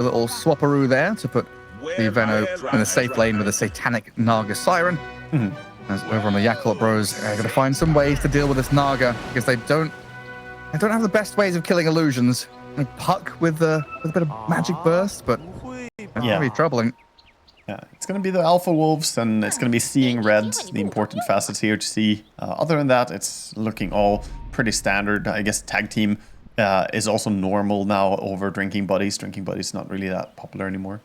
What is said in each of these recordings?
A little swapperoo there to put the Veno in a safe lane with a satanic Naga Siren. As over on the Yakult Bros, are going to find some ways to deal with this Naga because they don't have the best ways of killing illusions. Puck with a bit of magic burst, but that's going to be troubling. Yeah, it's going to be the Alpha Wolves, and it's going to be seeing red, the important facets here to see. Other than that, it's looking all pretty standard. I guess tag team is also normal now over Drinking Buddies. Drinking Buddies not really that popular anymore.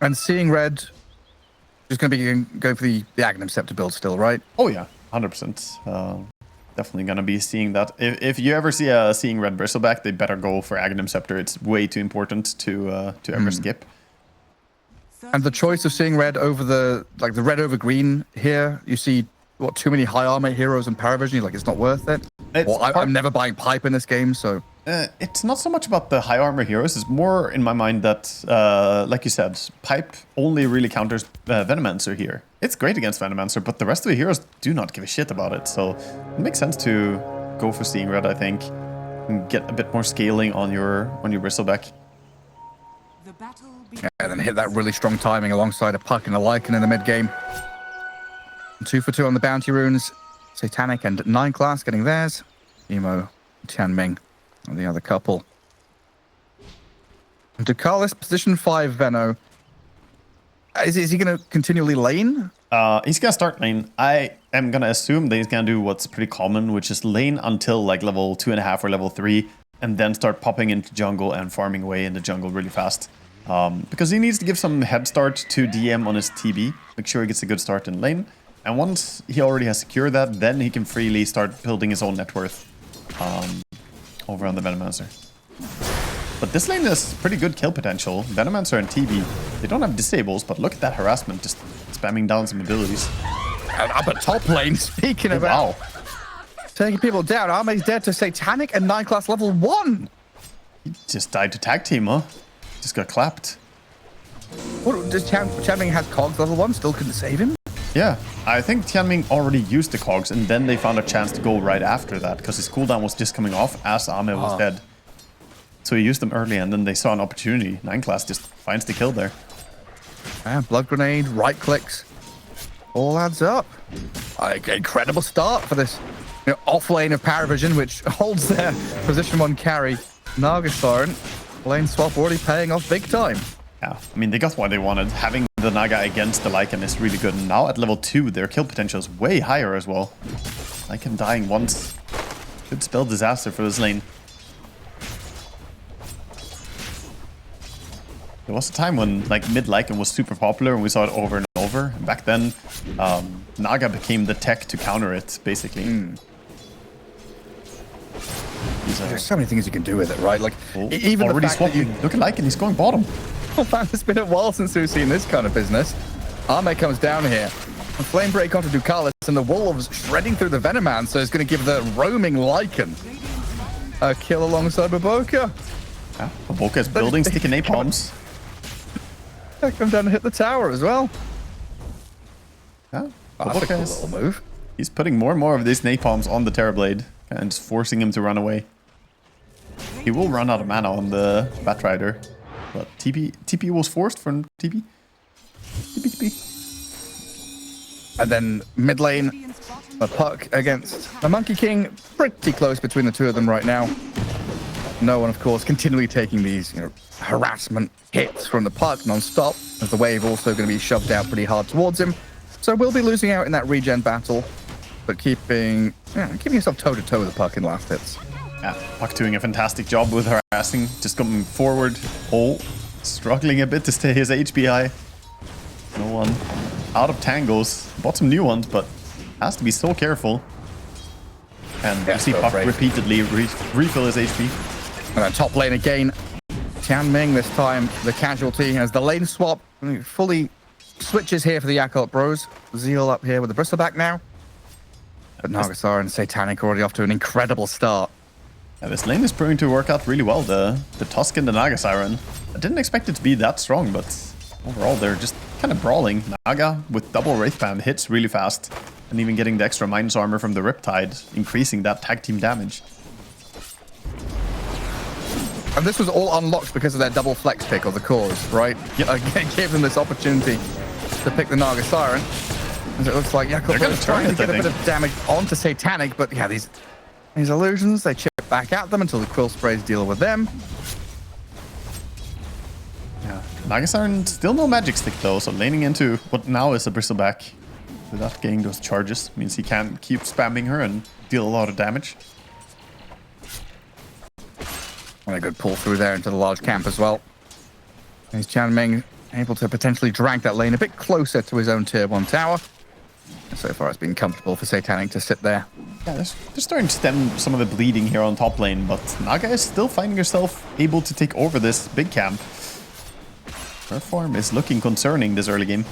And seeing red is going to be going for the Aghanim Scepter build still, right? Oh yeah, 100%. Definitely going to be seeing that. If you ever see a Seeing Red Bristleback, they better go for Aghanim Scepter. It's way too important to ever skip. And the choice of Seeing Red over the red over green here, you see what, too many high armor heroes in PARIVISION. You're like, it's not worth it. Well, I'm never buying pipe in this game, so it's not so much about the high armor heroes. It's more in my mind that, like you said, pipe only really counters Venomancer here. It's great against Venomancer, but the rest of the heroes do not give a shit about it. So it makes sense to go for Seeing Red, I think, and get a bit more scaling on your Bristleback. Yeah, and then hit that really strong timing alongside a Puck and a Lycan in the mid game. 2 for 2 on the bounty runes. Satanic and 9 class getting theirs. Emo, Tianming, and the other couple. And Ducalis, position 5 Veno. Is he going to continually lane? He's going to start lane. I am going to assume that he's going to do what's pretty common, which is lane until like level 2.5 or level 3, and then start popping into jungle and farming away in the jungle really fast. Because he needs to give some head start to DM on his TB. Make sure he gets a good start in lane. And once he already has secured that, then he can freely start building his own net worth over on the Venomancer. But this lane has pretty good kill potential. Venomancer and TB, they don't have disables, but look at that harassment, just spamming down some abilities. And up at top lane, speaking about taking people down, Arme's dead to Satanic and 9 class level 1. He just died to tag team, huh? Just got clapped. What, does Tianming has Cogs level 1, still couldn't save him? Yeah, I think Tianming already used the Cogs, and then they found a chance to go right after that, because his cooldown was just coming off as Ame was dead. So he used them early, and then they saw an opportunity. 9 class just finds the kill there. Yeah, blood grenade, right clicks. All adds up. Incredible start for this off lane of PARIVISION, which holds their position 1 carry. Naga Siren, lane swap already paying off big time. Yeah, I mean, they got what they wanted. Having the Naga against the Lycan is really good. And now at level 2, their kill potential is way higher as well. Lycan dying once could spell disaster for this lane. There was a time when like mid Lycan was super popular and we saw it over and over. And back then, Naga became the tech to counter it, basically. There's so many things you can do with it, right? Like, even already the fact swapping. Look at Lycan, he's going bottom. Oh man, it's been a while since we've seen this kind of business. Arme comes down here. A flame break onto Ducalis, and the Wolves shredding through the Venoman, so it's going to give the roaming Lycan a kill alongside Baboka. Yeah, Baboka is building sticky napalms. They come down and hit the tower as well. Yeah, That's a cool little move. He's putting more and more of these napalms on the Terrorblade and just forcing him to run away. He will run out of mana on the Batrider. But TP was forced from TP. TP. And then mid lane, a Puck against the Monkey King. Pretty close between the two of them right now. No one, of course, continually taking these harassment hits from the Puck non-stop, as the wave also going to be shoved out pretty hard towards him. So we'll be losing out in that regen battle, but keeping yourself toe-to-toe with the Puck in last hits. Yeah, Puck doing a fantastic job with harassing, just coming forward. Struggling a bit to stay his HP high. No one out of tangles. Bought some new ones, but has to be so careful. And you see Puck repeatedly refill his HP. And then top lane again. Tianming this time, the casualty, as the lane swap fully switches here for the Yakult Bros. Zeal up here with the Bristleback now. But Nagasar and Satanic already off to an incredible start. Yeah, this lane is proving to work out really well. The Tusk and the Naga Siren. I didn't expect it to be that strong, but overall they're just kind of brawling. Naga with double Wraithband hits really fast, and even getting the extra minus armor from the Riptide, increasing that tag team damage. And this was all unlocked because of their double flex pick or the cause, right? Yep. It gave them this opportunity to pick the Naga Siren. As it looks like Yakult is trying to get a bit of damage onto Satanic, but yeah, these illusions, they chip back at them until the Quill Sprays deal with them. Yeah, Naga Siren, still no magic stick though, so laning into what now is a Bristleback without getting those charges means he can keep spamming her and deal a lot of damage. And a good pull through there into the large camp as well. Is Chanming able to potentially drag that lane a bit closer to his own tier 1 tower? So far, it's been comfortable for Satanic to sit there. Yeah, they're starting to stem some of the bleeding here on top lane, but Naga is still finding herself able to take over this big camp. Her farm is looking concerning this early game.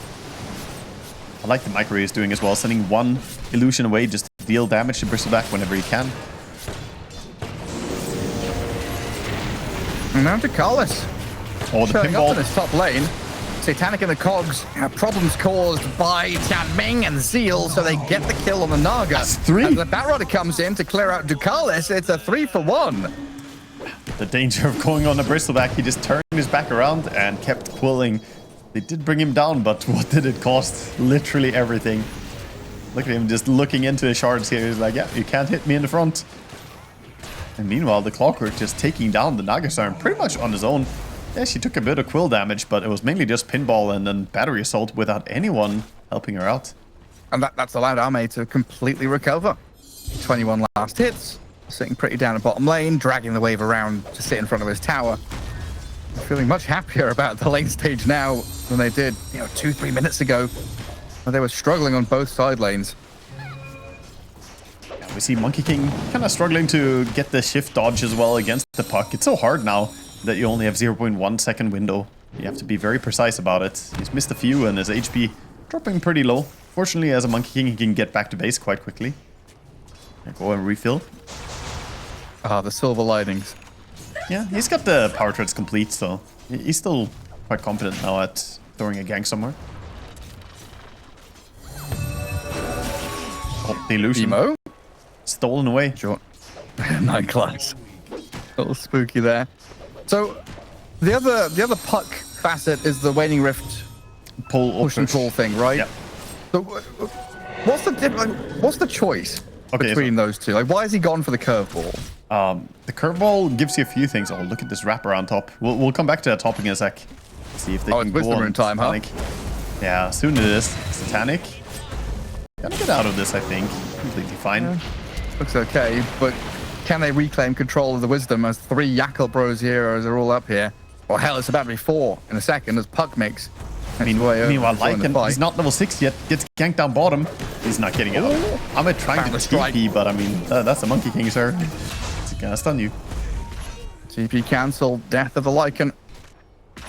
I like the micro he's doing as well, sending one illusion away just to deal damage to Bristleback whenever he can. And now to Carlos. Oh, the Showing up pinball. in his top lane. Satanic and the Cogs have problems caused by Chanming and Zeal, so they get the kill on the Naga. That's 3. As the Batrotter comes in to clear out Ducalis, it's a 3-for-1. The danger of going on a Bristleback, he just turned his back around and kept quilling. They did bring him down, but what did it cost? Literally everything. Look at him just looking into his shards here. He's like, yeah, you can't hit me in the front. And meanwhile, the Clockwork just taking down the Naga Siren pretty much on his own. Yeah, she took a bit of quill damage, but it was mainly just pinball and then battery assault without anyone helping her out. And that's allowed Ame to completely recover. 21 last hits, sitting pretty down at bottom lane, dragging the wave around to sit in front of his tower. Feeling much happier about the lane stage now than they did, 2-3 minutes ago, when they were struggling on both side lanes. Yeah, we see Monkey King kind of struggling to get the shift dodge as well against the puck. It's so hard now that you only have 0.1 second window. You have to be very precise about it. He's missed a few and his HP dropping pretty low. Fortunately, as a Monkey King, he can get back to base quite quickly. Go and refill. Ah, the silver linings. Yeah, he's got the power treads complete, so he's still quite confident now at throwing a gank somewhere. Oh, the illusion. Emo? Stolen away. Sure. 9 class. A little spooky there. So, the other puck facet is the Waning Rift push and pull thing, right? Yeah. So, what's the choice between those two? Like, why has he gone for the curveball? The curveball gives you a few things. Oh, look at this wrapper on top. We'll come back to that topic in a sec. See if they can it's go Wisdom on Rune time, huh? Satanic. Yeah, soon it is. Satanic. Gonna get out of this, I think. Completely fine. Yeah. Looks okay, but can they reclaim control of the Wisdom as 3 Yakult Bros heroes are all up here? Well, hell, it's about to be 4 in a second as Puck makes. Meanwhile, Lycan, he's not level 6 yet, gets ganked down bottom. He's not getting out. I'm trying to TP, but I mean, that's a Monkey King, sir. It's gonna stun you. TP cancelled, death of the Lycan. It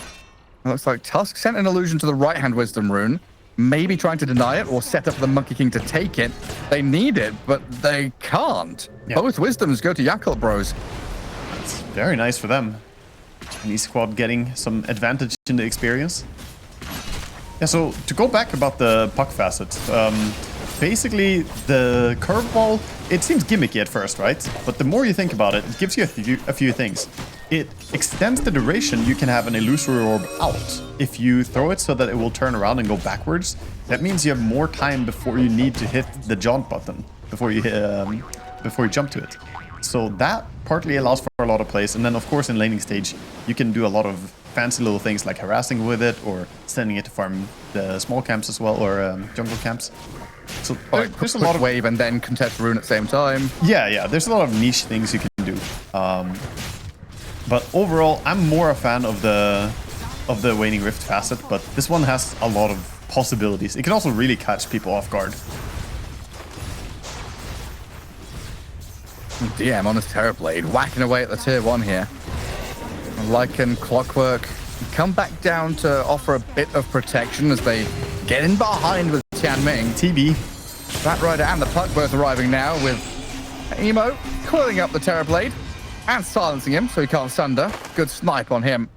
looks like Tusk sent an illusion to the right-hand Wisdom Rune, maybe trying to deny it or set up the Monkey King to take it. They need it, but they can't. Yeah. Both Wisdoms go to Yakult Bros. It's very nice for them. Chinese squad getting some advantage in the experience. Yeah, so to go back about the puck facet, basically the curveball, it seems gimmicky at first, right? But the more you think about it, it gives you a few things. It extends the duration you can have an illusory orb out. If you throw it so that it will turn around and go backwards, that means you have more time before you need to hit the jaunt button, before you jump to it. So that partly allows for a lot of plays. And then of course in laning stage, you can do a lot of fancy little things like harassing with it or sending it to farm the small camps as well, or jungle camps. So there's a lot of wave and then contest rune at the same time. Yeah, there's a lot of niche things you can do. But overall, I'm more a fan of the Waning Rift facet, but this one has a lot of possibilities. It can also really catch people off guard. DM on his Terrorblade, whacking away at the tier 1 here. Lycan, Clockwork come back down to offer a bit of protection as they get in behind with Chanming. TB. Batrider and the Puck both arriving now with Emo coiling up the Terrorblade and silencing him so he can't sunder. Good snipe on him.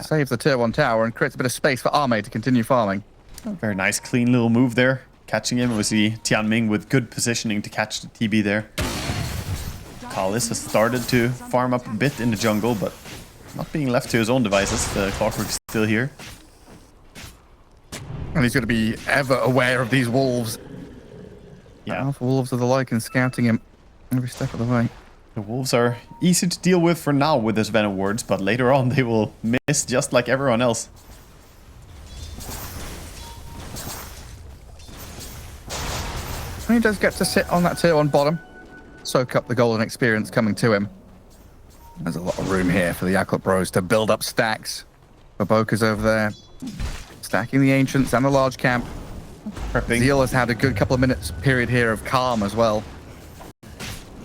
Saves the tier 1 tower and creates a bit of space for Ame to continue farming. Very nice, clean little move there. Catching him. We see Tianming with good positioning to catch the TB there. Kalis has started to farm up a bit in the jungle, but not being left to his own devices. The Clockwork is still here. And he's going to be ever aware of these wolves. Yeah. Alpha wolves are the like and scouting him every step of the way. The wolves are easy to deal with for now with his Venom wards, but later on they will miss just like everyone else. And he does get to sit on that tier 1 bottom, soak up the golden experience coming to him. There's a lot of room here for the Yakult bros to build up stacks. Baboka's over there, stacking the Ancients and the large camp. Prepping. Zeal has had a good couple of minutes period here of calm as well.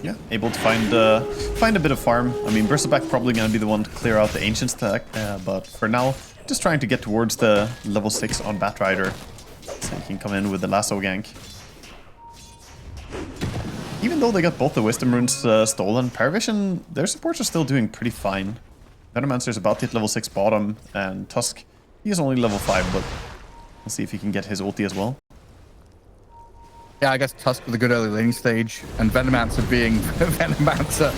Yeah, able to find a bit of farm. I mean, Bristleback probably going to be the one to clear out the Ancient stack, but for now, just trying to get towards the level 6 on Batrider, so he can come in with the lasso gank. Even though they got both the Wisdom runes stolen, PARIVISION, their supports are still doing pretty fine. Venomancer's about to hit level 6 bottom, and Tusk, he is only level 5, but we'll see if he can get his ulti as well. Yeah, I guess Tusk with a good early laning stage, and Venomancer being Venomancer.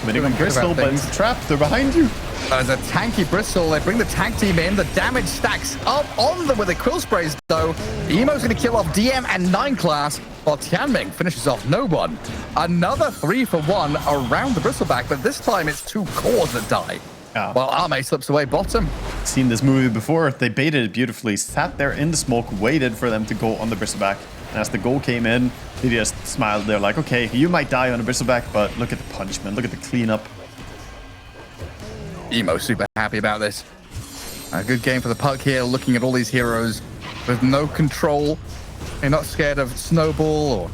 Winning on Bristle, but it's a trap. They're behind you. There's a tanky Bristle. They bring the tank team in. The damage stacks up on them with the quill sprays, though. Emo's going to kill off DM and 9 class, while Tianming finishes off no one. Another 3 for 1 around the Bristleback, but this time it's 2 cores that die. Yeah. While Arme slips away bottom. Seen this movie before. They baited it beautifully. Sat there in the smoke, waited for them to go on the Bristleback. And as the goal came in, they just smiled. They're like, okay, you might die on a Bristleback, but look at the punishment. Look at the cleanup. Emo super happy about this. A good game for the puck here, looking at all these heroes with no control. You're not scared of Snowball or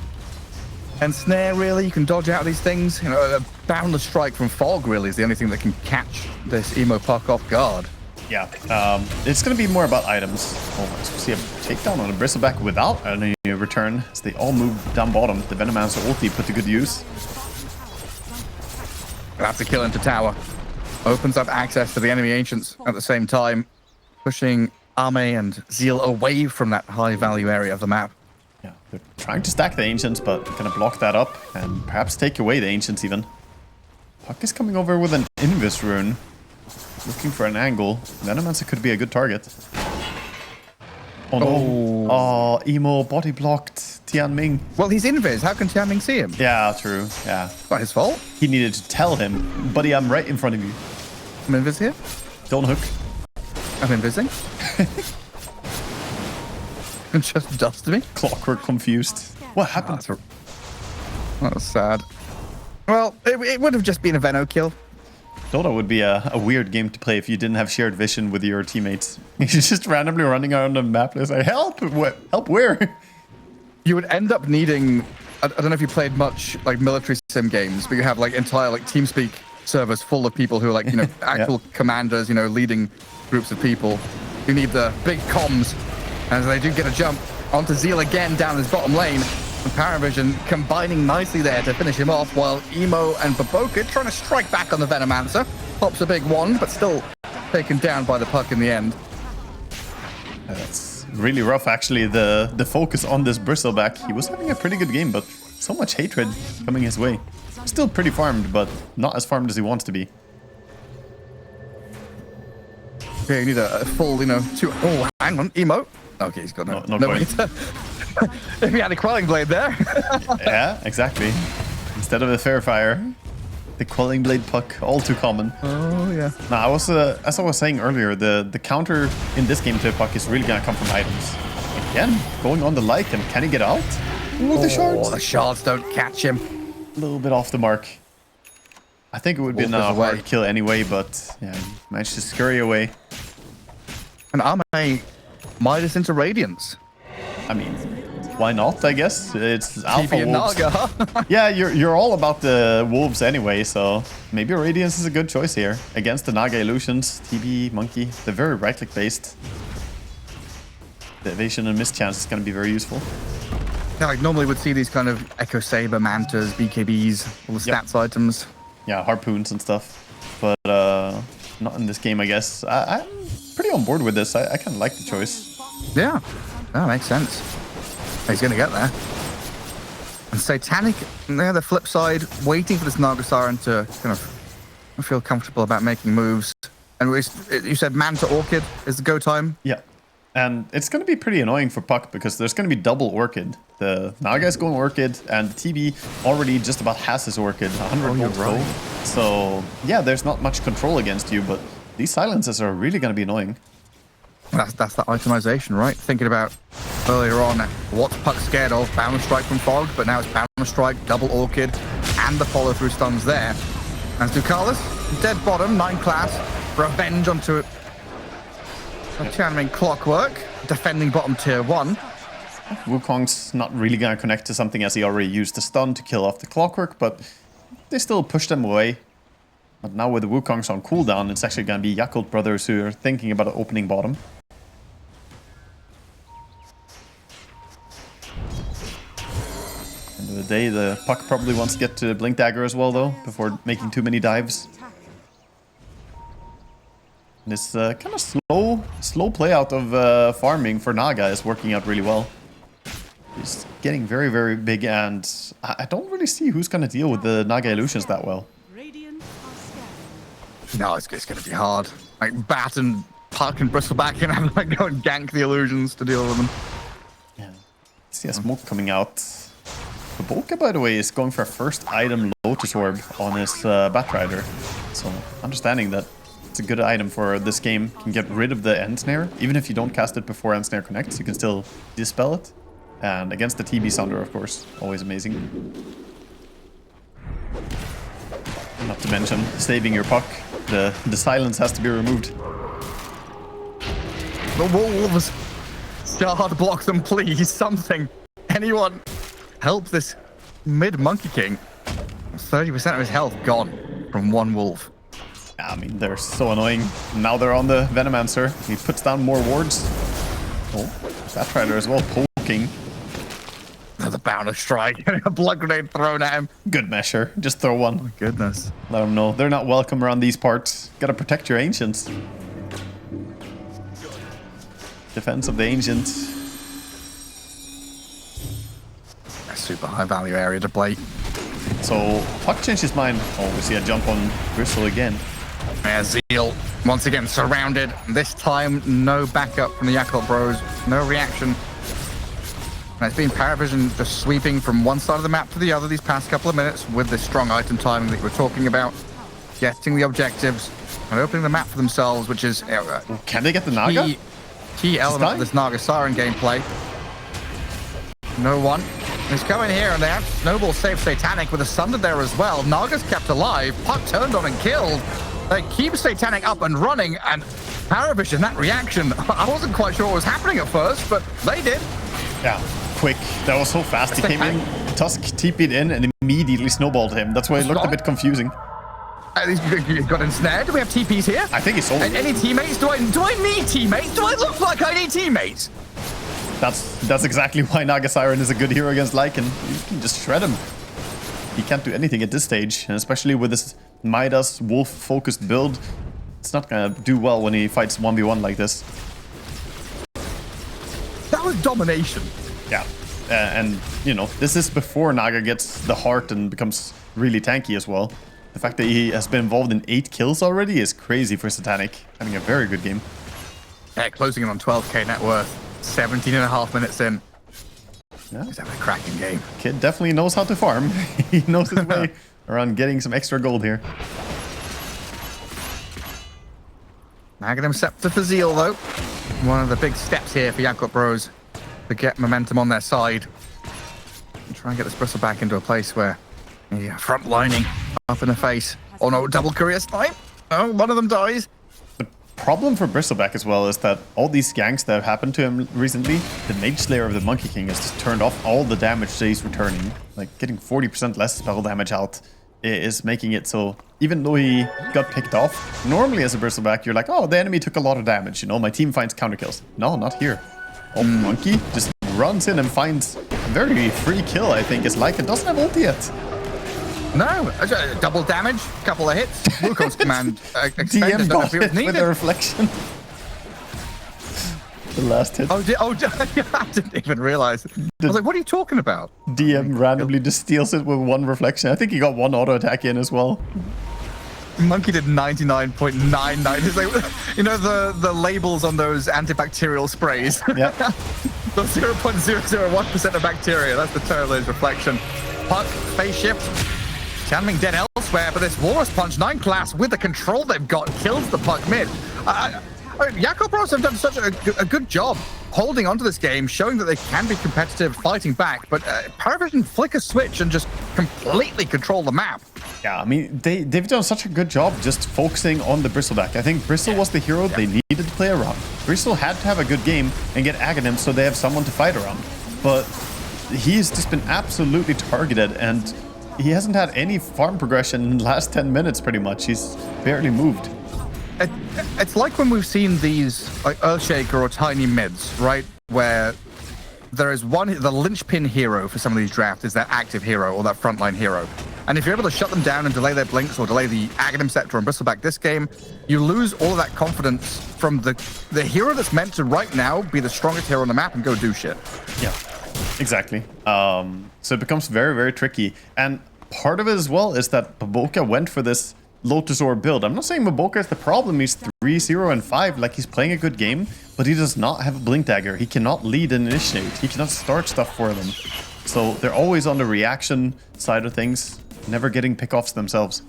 Ensnare, really. You can dodge out of these things. You know, a boundless strike from Fog really is the only thing that can catch this Emo puck off guard. Yeah, it's going to be more about items. Oh, we see a takedown on a Bristleback without any return, as they all move down bottom. The Venomancer ulti put to good use. That's a kill into tower. Opens up access to the enemy Ancients at the same time, pushing Arme and Zeal away from that high-value area of the map. Yeah, they're trying to stack the Ancients, but going to block that up and perhaps take away the Ancients even. Puck is coming over with an Invis rune. Looking for an angle. Venomancer could be a good target. Oh no. Oh, Emo body blocked Tianming. Well, he's invis. How can Tianming see him? Yeah, true. Yeah. Not his fault. He needed to tell him, buddy, I'm right in front of you. I'm invis here. Don't hook. I'm invising. And just dust me. Clockwork confused. What happened? That was sad. Well, it would have just been a Veno kill. Dota would be a weird game to play if you didn't have shared vision with your teammates. You're just randomly running around the map and say, help! Help where? You would end up needing, I don't know if you played much like military sim games, but you have like entire like TeamSpeak servers full of people who are like, you know, actual commanders, you know, leading groups of people. You need the big comms, as they do get a jump onto Zeal again down his bottom lane. And PARIVISION combining nicely there to finish him off, while Emo and Baboka trying to strike back on the Venomancer. Pops a big one, but still taken down by the puck in the end. That's really rough, actually, the focus on this Bristleback. He was having a pretty good game, but so much hatred coming his way. Still pretty farmed, but not as farmed as he wants to be. Okay, you need a full, you know, oh, hang on, Emo. Okay, he's got no way to... If he had a Quelling Blade there. Yeah, exactly. Instead of a Fair Fire, the Quelling Blade puck, all too common. Oh, yeah. Now, as I was saying earlier, the counter in this game to a puck is really going to come from items. Again, going on the like, and can he get out? Ooh, the shards. The shards don't catch him. A little bit off the mark. I think it would be a hard kill anyway, but yeah, he managed to scurry away. And Arme Midas into Radiance. I mean, why not, I guess? It's Alpha TB and Wolves. Naga, huh? Yeah, you're all about the Wolves anyway, so maybe Radiance is a good choice here. Against the Naga Illusions, TB, Monkey, they're very right-click based. The evasion and mischance is going to be very useful. Yeah, like normally would see these kind of Echo Saber, Mantas, BKBs, all the stats items. Yeah, harpoons and stuff. But not in this game, I guess. I'm pretty on board with this. I kind of like the choice. Yeah, that makes sense. He's going to get there. And Satanic, there, the flip side, waiting for this Naga Siren to kind of feel comfortable about making moves. And you said man to Orchid is the go time? Yeah. And it's going to be pretty annoying for Puck because there's going to be double Orchid. The Naga is going Orchid, and the TB already just about has his Orchid, 100 volts low. So, yeah, there's not much control against you, but these silences are really going to be annoying. That's that itemization, right? Thinking about earlier on, what's Puck scared of? Bound Strike from Fog, but now it's Bound Strike, double Orchid, and the follow-through stuns there. And Ducalis, dead bottom, 9 class, revenge onto it. Channeling Clockwork, defending bottom tier 1. Wukong's not really going to connect to something as he already used the stun to kill off the Clockwork, but they still push them away. But now with the Wukongs on cooldown, it's actually going to be Yakult brothers who are thinking about opening bottom. End of the day, the Puck probably wants to get to Blink Dagger as well, though, before making too many dives. This kind of slow play out of farming for Naga is working out really well. He's getting very, very big, and I don't really see who's going to deal with the Naga illusions that well. No, it's going to be hard. Like, Bat and Puck and Bristleback can have like go and gank the illusions to deal with them. Yeah. See a smoke coming out. Boka, by the way, is going for a first item Lotus Orb on his Batrider. So, understanding that it's a good item for this game. You can get rid of the End Snare. Even if you don't cast it before End Snare connects, you can still dispel it. And against the TB Sunder, of course, always amazing. Not to mention saving your Puck. The silence has to be removed. The wolves! God, block them, please. Something. Anyone. Help this mid Monkey King. 30% of his health gone from one wolf. I mean, they're so annoying. Now they're on the Venomancer. He puts down more wards. Oh, Batrider as well, poking. Another Bound Strike. A blood grenade thrown at him. Good measure. Just throw one. Oh my goodness. Let them know. They're not welcome around these parts. Gotta protect your Ancients. Defense of the Ancients. A super high value area to play. So, Puck changed his mind. Oh, we see a jump on Bristle again. Yeah, Zeal once again surrounded. This time, no backup from the Yakult bros. No reaction. And it's been PARIVISION just sweeping from one side of the map to the other these past couple of minutes with this strong item timing that we're talking about. Getting the objectives and opening the map for themselves, which is can they get the Naga? Key element of this Naga Siren gameplay. No one. He's coming here, and they have Snowball save Satanic with a Sunder there as well. Naga's kept alive. Puck turned on and killed. They keep Satanic up and running, and PARIVISION, that reaction, I wasn't quite sure what was happening at first, but they did. Yeah, quick. That was so fast. He came in, Tusk TP'd in, and immediately snowballed him. That's why it looked a bit confusing. He's got ensnared. Do we have TPs here? I think he's sold. Any teammates? Do I need teammates? Do I look like I need teammates? That's exactly why Naga Siren is a good hero against Lycan. You can just shred him. He can't do anything at this stage, and especially with this Midas wolf-focused build, it's not gonna do well when he fights 1v1 like this. That was domination. Yeah, and you know, this is before Naga gets the heart and becomes really tanky as well. The fact that he has been involved in 8 kills already is crazy for Satanic, having a very good game. Yeah, closing in on 12k net worth. 17.5 minutes in. Yeah. He's having a cracking game. Kid definitely knows how to farm. He knows his way around getting some extra gold here. Magnum Scepter for Zeal, though. One of the big steps here for Yakult Bros to get momentum on their side. And try and get this Bristle back into a place where, yeah, front lining up in the face. Oh no, double career snipe. Oh, one of them dies. Problem for Bristleback as well is that all these ganks that have happened to him recently, the Mage Slayer of the Monkey King has just turned off all the damage that he's returning. Like, getting 40% less spell damage out is making it so, even though he got picked off, normally as a Bristleback, you're like, oh, the enemy took a lot of damage, you know, my team finds counter kills. No, not here. Oh, Monkey just runs in and finds a very free kill, I think, as Lycan doesn't have ulti yet. No, double damage, couple of hits. Wukong's command DM got hit with a reflection. The last hit. I didn't even realize. I was like, what are you talking about? DM randomly just steals it with one reflection. I think he got one auto attack in as well. Monkey did 99.99. It's like, you know the labels on those antibacterial sprays? Yeah. The 0.001% of bacteria. That's the Turlo's reflection. Puck, phase shift. Chanming dead elsewhere, but this Walrus Punch 9 class with the control they've got kills the puck mid. Yakult Bros have done such a good job holding onto this game, showing that they can be competitive, fighting back, but PARIVISION flick a switch and just completely control the map. Yeah, I mean, they've done such a good job just focusing on the Bristleback. I think Bristle was the hero they needed to play around. Bristle had to have a good game and get Aghanim so they have someone to fight around. But he's just been absolutely targeted, and he hasn't had any farm progression in the last 10 minutes, pretty much. He's barely moved. It's like when we've seen these like Earthshaker or tiny mids, right? Where there is the linchpin hero for some of these drafts is that active hero or that frontline hero. And if you're able to shut them down and delay their blinks or delay the Aghanim Scepter and Bristleback this game, you lose all of that confidence from the hero that's meant to right now be the strongest hero on the map and go do shit. Yeah, exactly. So it becomes very, very tricky. And part of it as well is that Baboka went for this Lotus Orb build. I'm not saying Baboka is the problem. He's 3-0 and 5. Like, he's playing a good game, but he does not have a Blink Dagger. He cannot lead and initiate. He cannot start stuff for them. So they're always on the reaction side of things, never getting pickoffs themselves.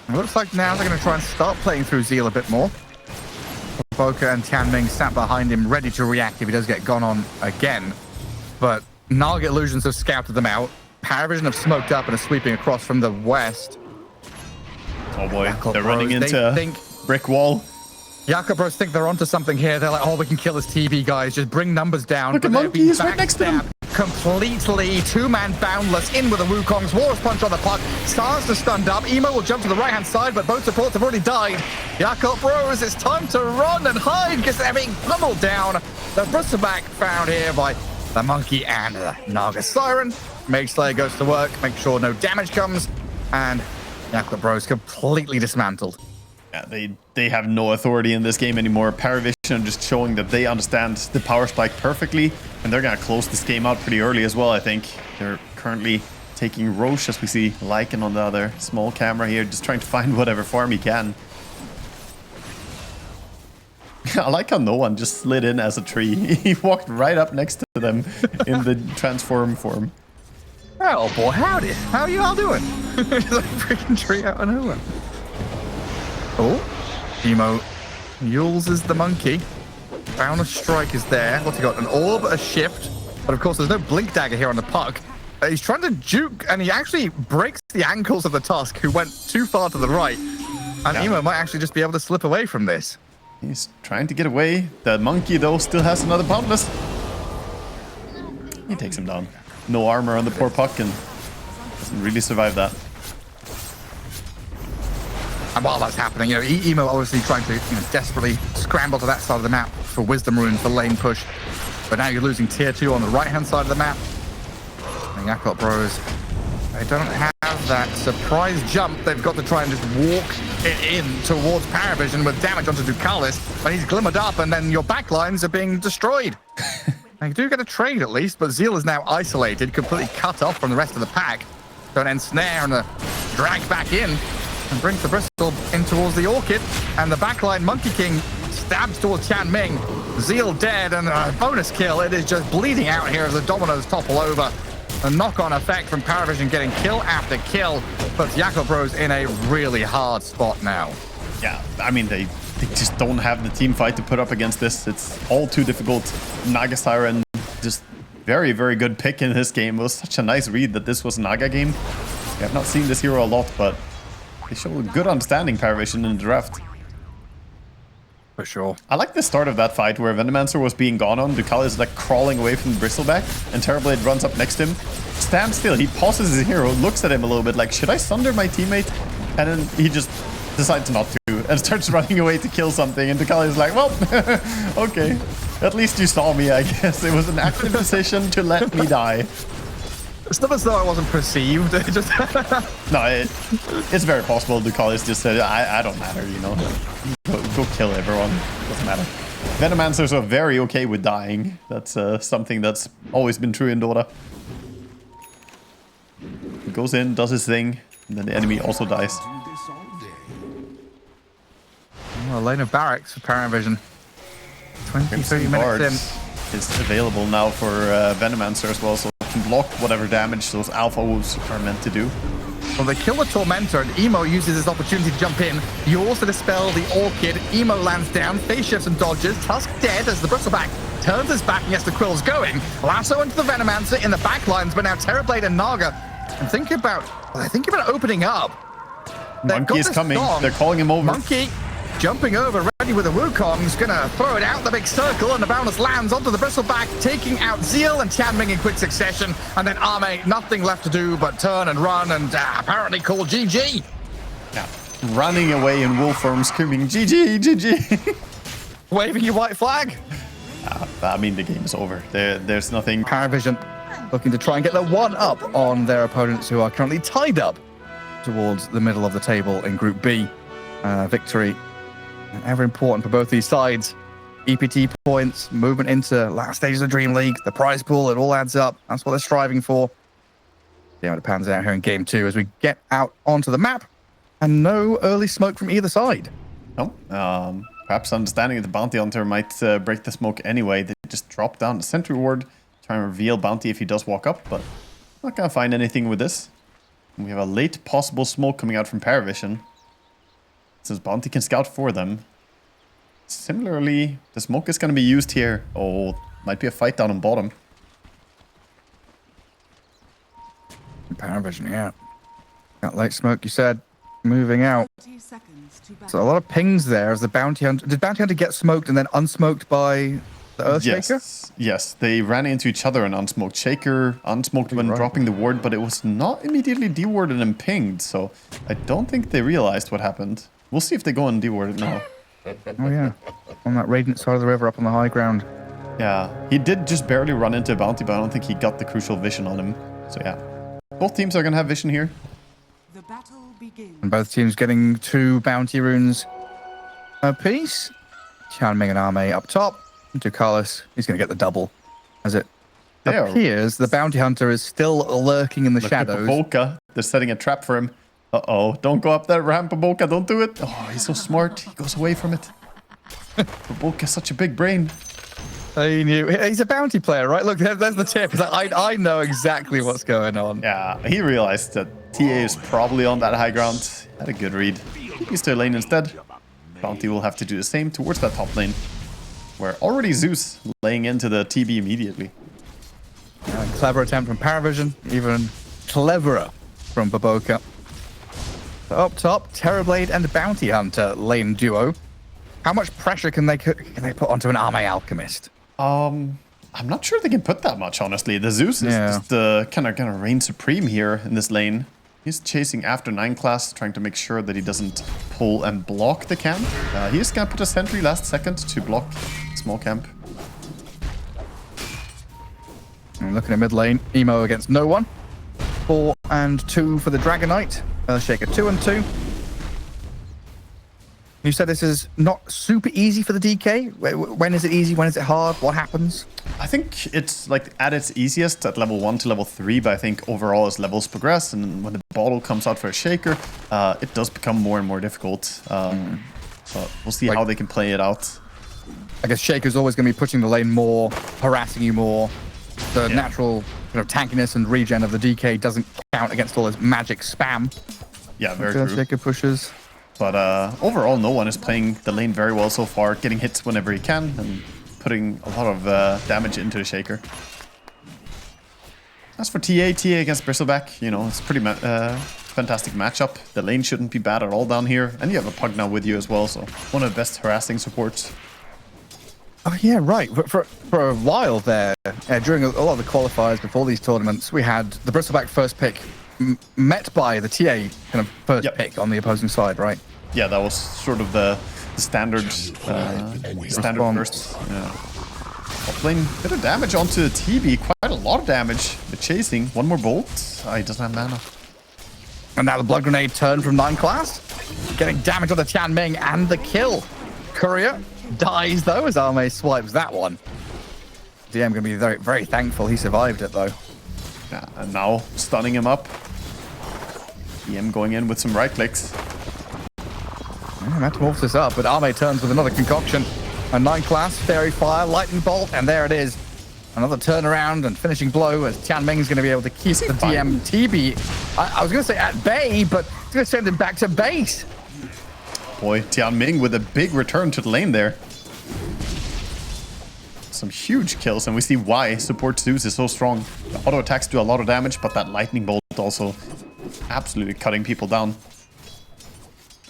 It looks like now they're going to try and start playing through Zeal a bit more. Baboka and Chanming sat behind him, ready to react if he does get gone on again. But Naga Illusions have scouted them out. PARIVISION have smoked up and are sweeping across from the west. Oh boy, Yakult they're Bros, running into a brick wall. Yakult Bros think they're onto something here. They're like, oh, we can kill this TB, guys. Just bring numbers down. Look at Monkey, he's right next to them. Completely two-man boundless in with the Wukong's Walrus Punch on the puck. Stars are stunned up. Emo will jump to the right-hand side, but both supports have already died. Yakult Bros, it's time to run and hide because they're being pummeled down. The Bristleback found here by the Monkey and the Naga Siren. Mage Slayer goes to work, make sure no damage comes, and Yakult Bros completely dismantled. Yeah, they have no authority in this game anymore. PARIVISION just showing that they understand the power spike perfectly, and they're gonna close this game out pretty early as well, I think. They're currently taking Roche, as we see Lycan on the other small camera here, just trying to find whatever farm he can. I like how no one just slid in as a tree. He walked right up next to them in the transform form. Oh boy, howdy. How you all doing? Just a freaking tree out of nowhere. Oh, Emo uses the monkey. Bound of Strike is there. What's he got? An orb, a shift. But of course, there's no Blink Dagger here on the puck. He's trying to juke, and he actually breaks the ankles of the Tusk, who went too far to the right. And yeah. Emo might actually just be able to slip away from this. He's trying to get away. The monkey, though, still has another Boundless. He takes him down. No armor on the poor puck, and doesn't really survive that. And while that's happening, Emo obviously trying to desperately scramble to that side of the map for Wisdom Rune for lane push. But now you're losing tier 2 on the right-hand side of the map. And Yakult Bros, they don't have that surprise jump. They've got to try and just walk it in towards PARIVISION with damage onto Ducalis. But he's glimmered up, and then your backlines are being destroyed. They do get a trade at least, but Zeal is now isolated, completely cut off from the rest of the pack. So an ensnare and a drag back in, and brings the Bristol in towards the Orchid. And the backline Monkey King stabs towards Chanming. Zeal dead, and a bonus kill. It is just bleeding out here as the dominoes topple over. A knock-on effect from PARIVISION getting kill after kill, puts Yakult Bros in a really hard spot now. Yeah, I mean, they just don't have the team fight to put up against this. It's all too difficult. Naga Siren, just very, very good pick in this game. It was such a nice read that this was a Naga game. We have not seen this hero a lot, but they show a good understanding, PARIVISION, in the draft. For sure. I like the start of that fight where Venomancer was being gone on. Ducalis is like crawling away from the Bristleback, and Terrorblade runs up next to him. Stands still. He pauses his hero, looks at him a little bit like, should I sunder my teammate? And then he just decides not to and starts running away to kill something. And Ducalis is like, well, okay. At least you saw me, I guess. It was an active decision to let me die. It's not as though I wasn't perceived. It just no, it's very possible Ducalis just said, I don't matter, Go kill everyone. Doesn't matter. Venomancers are very okay with dying. That's something that's always been true in Dota. He goes in, does his thing, and then the enemy also dies. Well, lane of barracks for PARIVISION. 20-30 minutes in. Is available now for Venomancer as well, so it can block whatever damage those Alpha Wolves are meant to do. Well, they kill the Tormentor, and Emo uses this opportunity to jump in. You also dispel the Orchid. Emo lands down, face shifts and dodges. Tusk dead as the Bristleback turns his back and gets the Quills going. Lasso into the Venomancer in the back lines, but now Terrorblade and Naga. And think about opening up. Monkey is coming. They're calling him over. Monkey jumping over, ready with a Wukong's gonna throw it out the big circle, and the Boundless lands onto the Bristleback, taking out Zeal and Tianming in quick succession. And then Arme, nothing left to do but turn and run, and apparently call GG. Yeah, running away in wolf form, screaming GG, GG. Waving your white flag. I mean, the game is over. There's nothing. PARIVISION looking to try and get the one up on their opponents, who are currently tied up towards the middle of the table in Group B. Victory, ever important for both these sides. EPT points, movement into last stages of DreamLeague, the prize pool, it all adds up. That's what they're striving for. See how it pans out here in Game 2 as we get out onto the map, and no early smoke from either side. No, perhaps understanding that the Bounty Hunter might break the smoke anyway. They just drop down the Sentry Ward, try and reveal Bounty if he does walk up, but not gonna find anything with this. And we have a late possible smoke coming out from PARIVISION, since Bounty can scout for them. Similarly, the smoke is going to be used here. Oh, might be a fight down on bottom. PARIVISION, yeah. Got late smoke, you said. Moving out. So a lot of pings there as the Bounty Hunter... Did Bounty Hunter get smoked and then unsmoked by the Earthshaker? Yes, they ran into each other and unsmoked. Shaker unsmoked when dropping the ward, but it was not immediately dewarded and pinged, so I don't think they realized what happened. We'll see if they go and deward it now. Oh yeah, on that Radiant side of the river up on the high ground. Yeah, he did just barely run into a Bounty, but I don't think he got the crucial vision on him. So yeah, both teams are going to have vision here. The battle begins. And both teams getting 2 Bounty runes apiece. Tianming and Arme up top. Ducalis, he's going to get the double. As it appears, the Bounty Hunter is still lurking in the shadows. Boca, they're setting a trap for him. Uh-oh, don't go up that ramp, Boca, don't do it. Oh, he's so smart. He goes away from it. Boca has such a big brain. He knew. He's a Bounty player, right? Look, there's the tip. I know exactly what's going on. Yeah, he realized that TA is probably on that high ground. Had a good read. He's to lane instead. Bounty will have to do the same towards that top lane, where already Zeus laying into the TB immediately. Clever attempt from PARIVISION, even cleverer from Baboka. So up top, Terrorblade and Bounty Hunter lane duo. How much pressure can they put onto an Arme Alchemist? I'm not sure they can put that much, honestly. The Zeus is just kind of reign supreme here in this lane. He's chasing after 9 class, trying to make sure that he doesn't pull and block the camp. He's gonna put a sentry last second to block small camp. And looking at mid lane, Emo against no one. 4 and 2 for the Dragon Knight. Earthshaker 2 and 2. You said this is not super easy for the DK. When is it easy? When is it hard? What happens? I think it's like at its easiest at level 1 to level 3, but I think overall as levels progress and when the bottle comes out for a shaker, it does become more and more difficult. So we'll see how they can play it out. I guess Shaker's always going to be pushing the lane more, harassing you more. The natural kind of tankiness and regen of the DK doesn't count against all this magic spam. Yeah, very true. Shaker pushes. But overall, no one is playing the lane very well so far, getting hits whenever he can and putting a lot of damage into the Shaker. As for TA against Bristleback, you know, it's pretty fantastic matchup. The lane shouldn't be bad at all down here. And you have a Pug now with you as well, so one of the best harassing supports. Oh, yeah, right. For a while there, during a lot of the qualifiers before these tournaments, we had the Bristleback first pick met by the TA kind of first pick on the opposing side, right? Yeah, that was sort of the standard first. Yeah. Top lane, bit of damage onto the TB, quite a lot of damage. The chasing, one more bolt. He doesn't have mana. And now the Blood Grenade turned from 9 class, getting damage on the Tianming and the kill. Courier dies though as Arme swipes that one. DM gonna be very, very thankful he survived it though. Yeah, and now stunning him up. TM going in with some right clicks. Metamorphosis up, but Arme turns with another concoction. A 9 class, Fairy Fire, Lightning Bolt, and there it is. Another turnaround and finishing blow as Tianming's going to be able to keep the DM TB. I was going to say at bay, but it's going to send him back to base. Boy, Tianming with a big return to the lane there. Some huge kills, and we see why support Zeus is so strong. The auto attacks do a lot of damage, but that Lightning Bolt also absolutely cutting people down.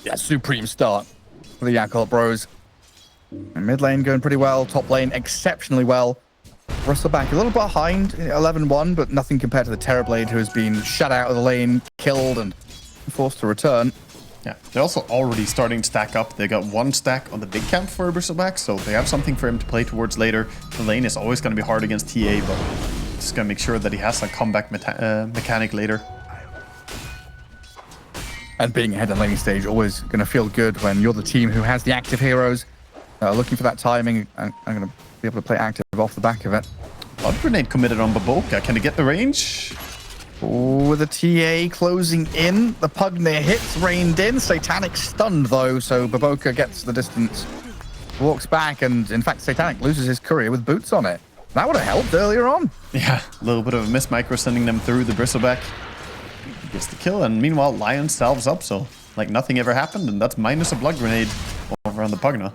Yeah, supreme start for the Yakult bros. And mid lane going pretty well, top lane exceptionally well. Bristleback a little behind, 11-1, but nothing compared to the Terrorblade, who has been shut out of the lane, killed, and forced to return. Yeah, they're also already starting to stack up. They got 1 stack on the big camp for Bristleback, so they have something for him to play towards later. The lane is always going to be hard against TA, but just going to make sure that he has a comeback mechanic later. And being ahead in laning stage always going to feel good when you're the team who has the active heroes. Looking for that timing, I'm going to be able to play active off the back of it. Blood Grenade committed on Baboka. Can he get the range? With the TA closing in, the Pugner hits rained in. Satanic stunned though, so Baboka gets the distance, walks back, and in fact Satanic loses his courier with boots on it. That would have helped earlier on. Yeah, a little bit of a miss micro sending them through the Bristleback. He gets the kill, and meanwhile Lion salves up, so like nothing ever happened, and that's minus a Blood Grenade over on the Pugner.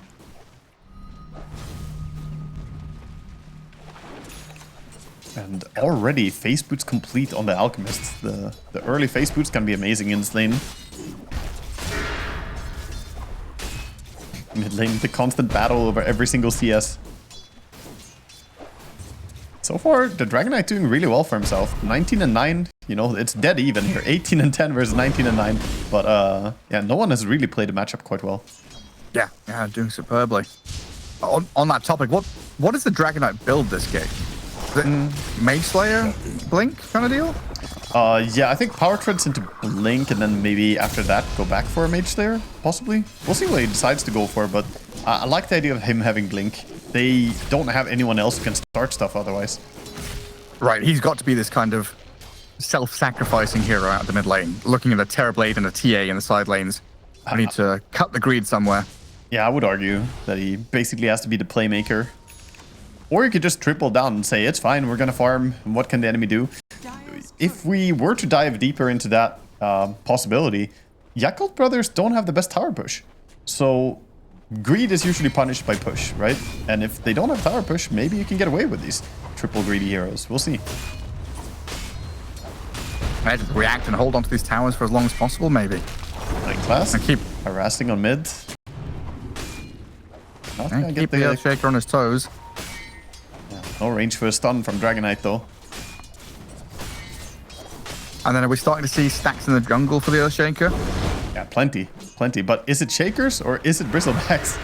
And already face boots complete on the Alchemist. The early face boots can be amazing in this lane. Mid lane, the constant battle over every single CS. So far, the Dragon Knight doing really well for himself. 19-9, you know, it's dead even here. 18-10 versus 19-9. But yeah, no one has really played the matchup quite well. Yeah, doing superbly. On that topic, what does the Dragon Knight build this game? Mage Slayer, Blink kind of deal? Yeah, I think Power Treads into Blink, and then maybe after that go back for a Mage Slayer, possibly. We'll see what he decides to go for, but I like the idea of him having Blink. They don't have anyone else who can start stuff otherwise. Right, he's got to be this kind of self-sacrificing hero out of the mid lane, looking at a Terrorblade and a TA in the side lanes. I need to cut the greed somewhere. Yeah, I would argue that he basically has to be the playmaker. Or you could just triple down and say, it's fine, we're going to farm. What can the enemy do? If we were to dive deeper into that possibility, Yakult brothers don't have the best tower push. So greed is usually punished by push, right? And if they don't have tower push, maybe you can get away with these triple greedy heroes. We'll see. Maybe just react and hold onto these towers for as long as possible, maybe. Like class, And keep harassing on mid. Not gonna keep get the Earthshaker on his toes. No range for a stun from Dragon Knight though. And then are we starting to see stacks in the jungle for the Earthshaker? Yeah, plenty. But is it Shakers or is it Bristlebacks?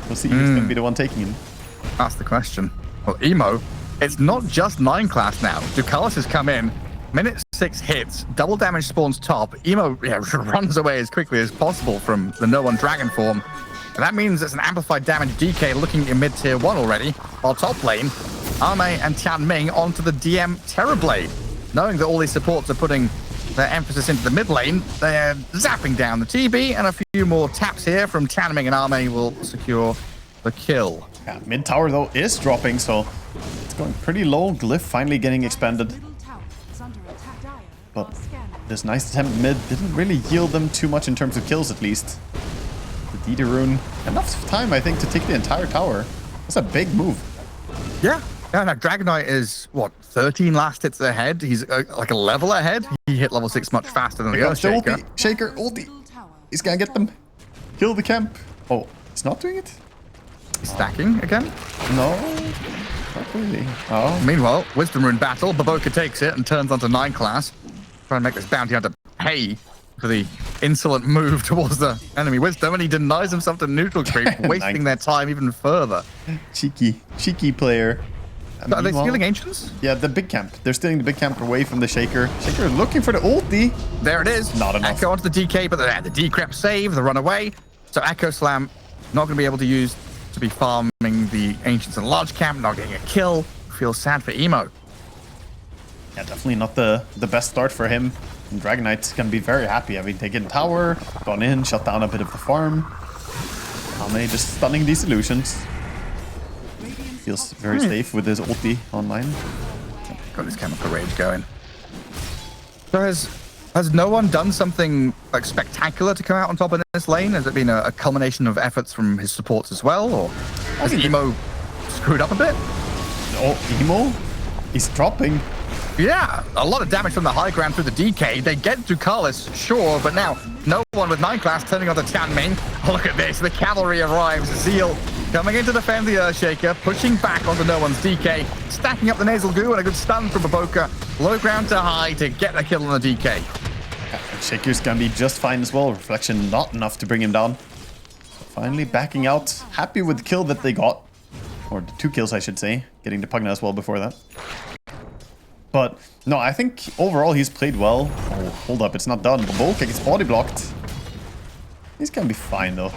We'll see who's gonna be the one taking him. That's the question. Well, Emo, it's not just 9 class now. Ducalis has come in. Minute 6 hits, double damage spawns top. Emo runs away as quickly as possible from the no-one dragon form. And that means it's an amplified damage DK looking in mid-tier 1 already. While top lane, Arme and Tianming onto the DM Terrorblade. Knowing that all these supports are putting their emphasis into the mid lane, they're zapping down the TB, and a few more taps here from Tianming and Arme will secure the kill. Yeah, mid tower though is dropping, so it's going pretty low. Glyph finally getting expanded. But this nice attempt mid didn't really yield them too much in terms of kills at least. The DD rune, enough time I think to take the entire tower. That's a big move. Yeah. Yeah, now Dragon Knight is, what, 13 last hits ahead? He's like a level ahead. He hit level 6 much faster than the Earthshaker. Shaker, ulti. He's gonna get them. Kill the camp. Oh, he's not doing it? He's stacking again? No, not really. Oh. Meanwhile, Wisdom Rune battle. Baboka takes it and turns onto 9 class. Trying to make this bounty hunter pay for the insolent move towards the enemy Wisdom, and he denies himself to neutral creep, wasting their time even further. Cheeky player. Are they stealing Ancients? Yeah, the big camp. They're stealing the big camp away from the Shaker. Shaker looking for the ulti. There it is. Not enough. Echo onto the DK, but the decrep save, the run away. So Echo Slam, not going to be able to use to be farming the Ancients in large camp, not getting a kill. Feels sad for Emo. Yeah, definitely not the best start for him. And Dragon Knight's gonna be very happy having taken tower, gone in, shut down a bit of the farm. Ame just stunning these illusions. Feels very safe with his ulti online. Got his chemical rage going. So has no one done something like spectacular to come out on top in this lane? Has it been a culmination of efforts from his supports as well, or has Emo screwed up a bit? Oh, Emo? He's dropping. Yeah, a lot of damage from the high ground through the DK. They get to Carlos, sure, but now no one with 9 class turning on the Tianming. Oh, look at this, the cavalry arrives. Zeal coming in to defend the Earthshaker, pushing back onto no one's DK, stacking up the nasal goo and a good stun from Baboka. Low ground to high to get the kill on the DK. Shaker's gonna be just fine as well. Reflection not enough to bring him down. Finally backing out. Happy with the kill that they got. Or the 2 kills, I should say. Getting the Pugna as well before that. But, no, I think overall he's played well. Oh, hold up, it's not done. The Bulk gets body blocked. He's gonna be fine, though.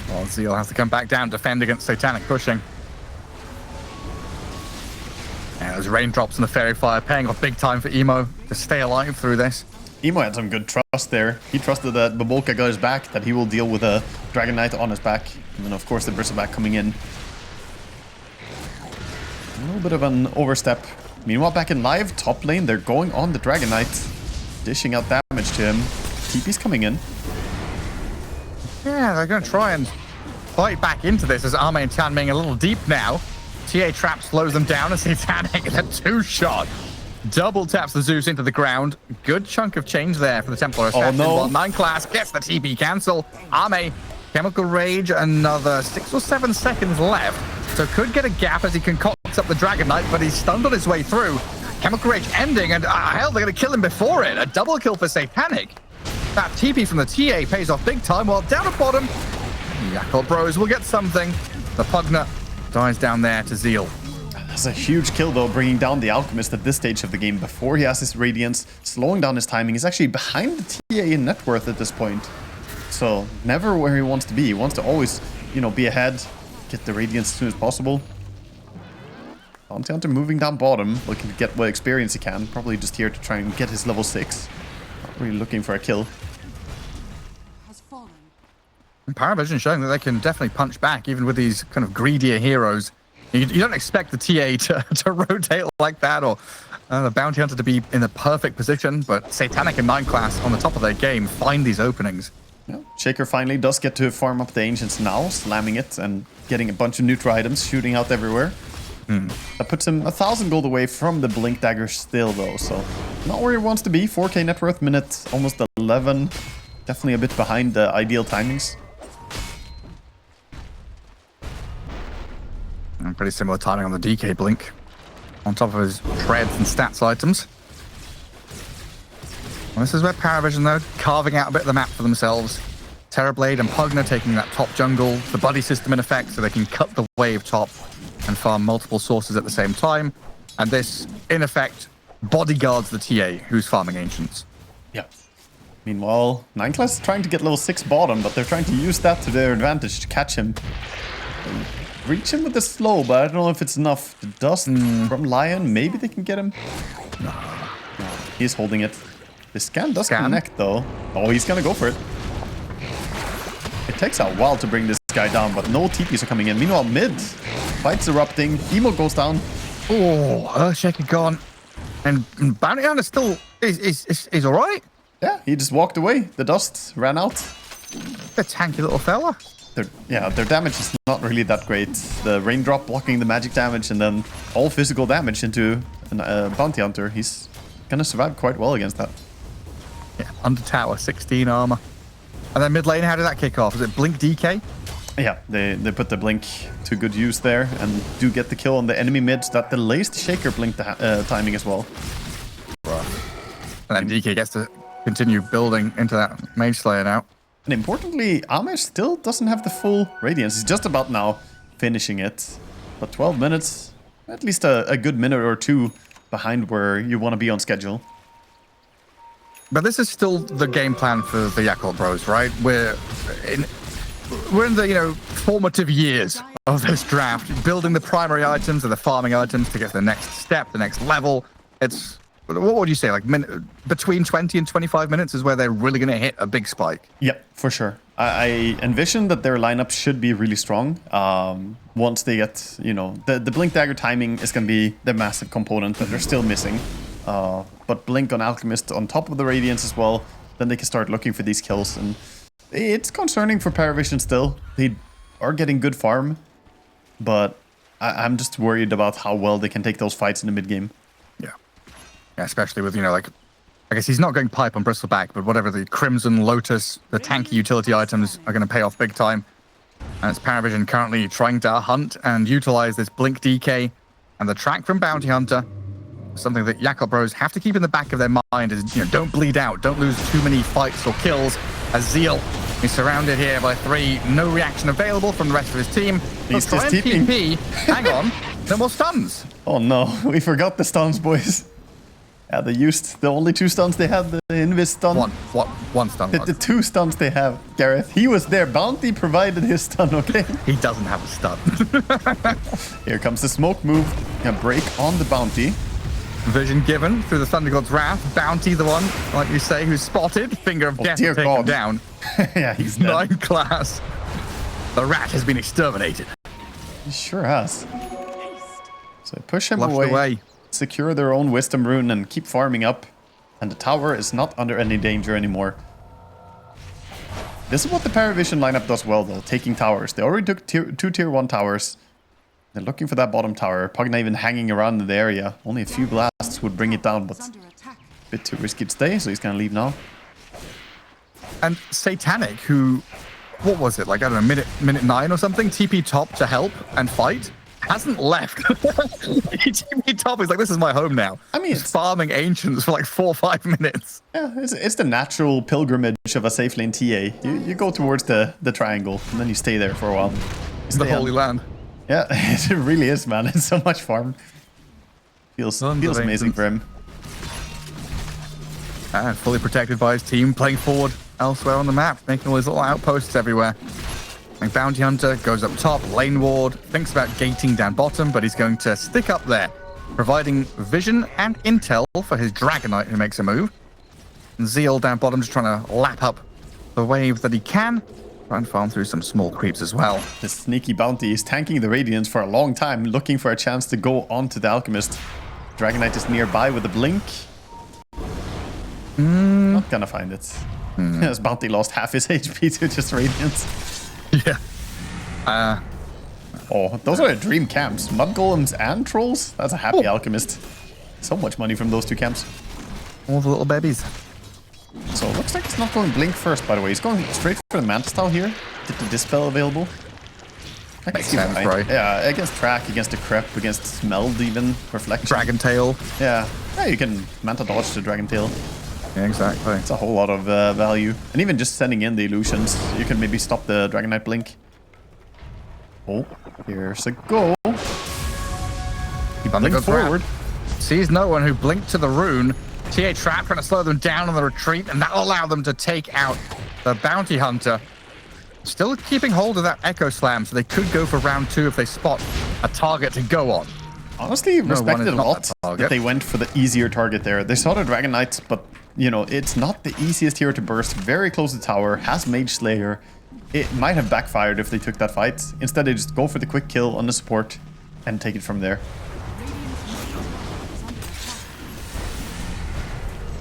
Well, Zeal has to come back down, defend against Satanic pushing. And those raindrops and the Fairy Fire paying off big time for Emo to stay alive through this. Emo had some good trust there. He trusted that Babolka got his back, that he will deal with a Dragon Knight on his back. And then, of course, the Bristleback coming in. A little bit of an overstep. Meanwhile, back in live, top lane, they're going on the Dragon Knight. Dishing out damage to him. TP's coming in. Yeah, they're going to try and fight back into this as Ame and Tianming a little deep now. TA trap slows them down as Satanic in a 2-shot. Double taps the Zeus into the ground. Good chunk of change there for the Templar Assassin. Oh, no. While 9 class gets the TP cancel. Ame, Chemical Rage, another 6 or 7 seconds left. So could get a gap as he concocts up the Dragon Knight, but he's stunned on his way through. Chemical Rage ending, and hell, they're going to kill him before it. A double kill for Satanic. That TP from the TA pays off big time, while down at bottom, Yakult Bros will get something. The Pugna dies down there to Zeal. That's a huge kill, though, bringing down the Alchemist at this stage of the game before he has his Radiance, slowing down his timing. He's actually behind the TA in net worth at this point. So, never where he wants to be. He wants to always, you know, be ahead, get the Radiance as soon as possible. Bounty Hunter moving down bottom, looking to get what experience he can. Probably just here to try and get his level 6. Not really looking for a kill. Has fallen. And PARIVISION showing that they can definitely punch back, even with these kind of greedier heroes. You don't expect the TA to rotate like that, or the Bounty Hunter to be in the perfect position, but Satanic and 9 class on the top of their game find these openings. Yeah. Shaker finally does get to farm up the Ancients now, slamming it and getting a bunch of neutral items shooting out everywhere. That puts him 1,000 gold away from the Blink Dagger still, though, so not where he wants to be. 4k net worth, minute almost 11. Definitely a bit behind the ideal timings. And pretty similar timing on the DK Blink, on top of his treads and stats items. And this is where PARIVISION, though, carving out a bit of the map for themselves. Terrorblade and Pugna taking that top jungle, the buddy system in effect, so they can cut the wave top and farm multiple sources at the same time. And this, in effect, bodyguards the TA, who's farming Ancients. Yeah. Meanwhile, 9 class is trying to get level 6 bottom, but they're trying to use that to their advantage to catch him. Reach him with the slow, but I don't know if it's enough. The dust from Lion, maybe they can get him? No, he's holding it. The scan does connect, though. Oh, he's gonna go for it. It takes a while to bring this guy down, but no TPs are coming in. Meanwhile, mid, fight's erupting. Emo goes down. Oh, Earthshaker gone. And Bounty Hunter still is all right. Yeah, he just walked away. The dust ran out. A tanky little fella. Their damage is not really that great. The raindrop blocking the magic damage, and then all physical damage into a Bounty Hunter. He's gonna survive quite well against that. Yeah, under tower, 16 armor. And then mid lane, how did that kick off? Was it Blink DK? Yeah, they put the blink to good use there and do get the kill on the enemy mid. That delays the Shaker blink timing as well. And then DK gets to continue building into that Mage Slayer now. And importantly, Ame still doesn't have the full Radiance. He's just about now finishing it. But 12 minutes, at least a good minute or two behind where you want to be on schedule. But this is still the game plan for the Yakult Bros, right? We're in the, formative years of this draft, building the primary items and the farming items to get to the next step, the next level. it's, what would you say, like between 20 and 25 minutes is where they're really going to hit a big spike. Yep, for sure. I envision that their lineup should be really strong. Once they get, you know, the Blink Dagger timing is going to be the massive component that they're still missing. But Blink on Alchemist on top of the Radiance as well, then they can start looking for these kills. And it's concerning for PARIVISION still. They are getting good farm, but I'm just worried about how well they can take those fights in the mid game. Yeah, especially with, you know, like, I guess he's not going pipe on Bristleback, but whatever, the Crimson, Lotus, the tanky utility items are going to pay off big time. And it's PARIVISION currently trying to hunt and utilize this Blink DK and the track from Bounty Hunter. Something that Yakult Bros have to keep in the back of their mind is, you know, don't bleed out, don't lose too many fights or kills. As Zeal is surrounded here by 3, no reaction available from the rest of his team. He's just TPing. Hang on, no more stuns. Oh no, we forgot the stuns, boys. Yeah, they used the only 2 stuns they had, the Invis stun. One stun. The 2 stuns they have, Gareth. He was there. Bounty provided his stun, okay? He doesn't have a stun. Here comes the smoke move. A break on the Bounty. Vision given through the Thunder God's Wrath. Bounty, the one, like you say, who's spotted. Finger of death dear taken God. down. Yeah, he's dead. 9 class. The rat has been exterminated. He sure has. So push him Flushed away. Secure their own Wisdom Rune and keep farming up. And the tower is not under any danger anymore. This is what the PARIVISION lineup does well, though, taking towers. They already took 2 tier 1 towers. They're looking for that bottom tower. Pugna even hanging around in the area. Only a few blasts would bring it down, but a bit too risky to stay, so he's gonna leave now. And Satanic, who, what was it, like, I don't know, minute 9 or something, TP top to help and fight, hasn't left. TP top is like, this is my home now. I mean, it's farming Ancients for like 4 or 5 minutes. Yeah, it's the natural pilgrimage of a safe lane TA. You go towards the triangle, and then you stay there for a while. The Holy Land. Yeah, it really is, man. It's so much farm. Feels amazing for him. And fully protected by his team, playing forward elsewhere on the map, making all his little outposts everywhere. And Bounty Hunter goes up top, lane ward, thinks about gating down bottom, but he's going to stick up there, providing vision and intel for his Dragonite who makes a move. And Zeal down bottom just trying to lap up the wave that he can. Try and farm through some small creeps as well. This sneaky Bounty is tanking the Radiance for a long time, looking for a chance to go onto the Alchemist. Dragonite is nearby with a blink. Not gonna find it. As Bounty lost half his HP to just Radiance. Yeah. Oh, those are dream camps. Mud Golems and Trolls? That's a happy Alchemist. So much money from those 2 camps. All the little babies. So it looks like he's not going Blink first, by the way. He's going straight for the Mantis Style here. Get the Dispel available. Makes sense, right? Yeah, against Track, against the Crep, against Smeld even. Reflection. Dragon Tail. Yeah, you can Manta Dodge the Dragon Tail. Yeah, exactly. It's a whole lot of value. And even just sending in the illusions, you can maybe stop the Dragonite Blink. Oh, here's a go. Keep on the forward. Sees no one who blinked to the rune. TA Trap trying to slow them down on the retreat, and that'll allow them to take out the Bounty Hunter. Still keeping hold of that Echo Slam, so they could go for round 2 if they spot a target to go on. Honestly, respected a lot that that they went for the easier target there. They saw the Dragon Knight, but, you know, it's not the easiest hero to burst. Very close to tower, has Mage Slayer. It might have backfired if they took that fight. Instead, they just go for the quick kill on the support and take it from there.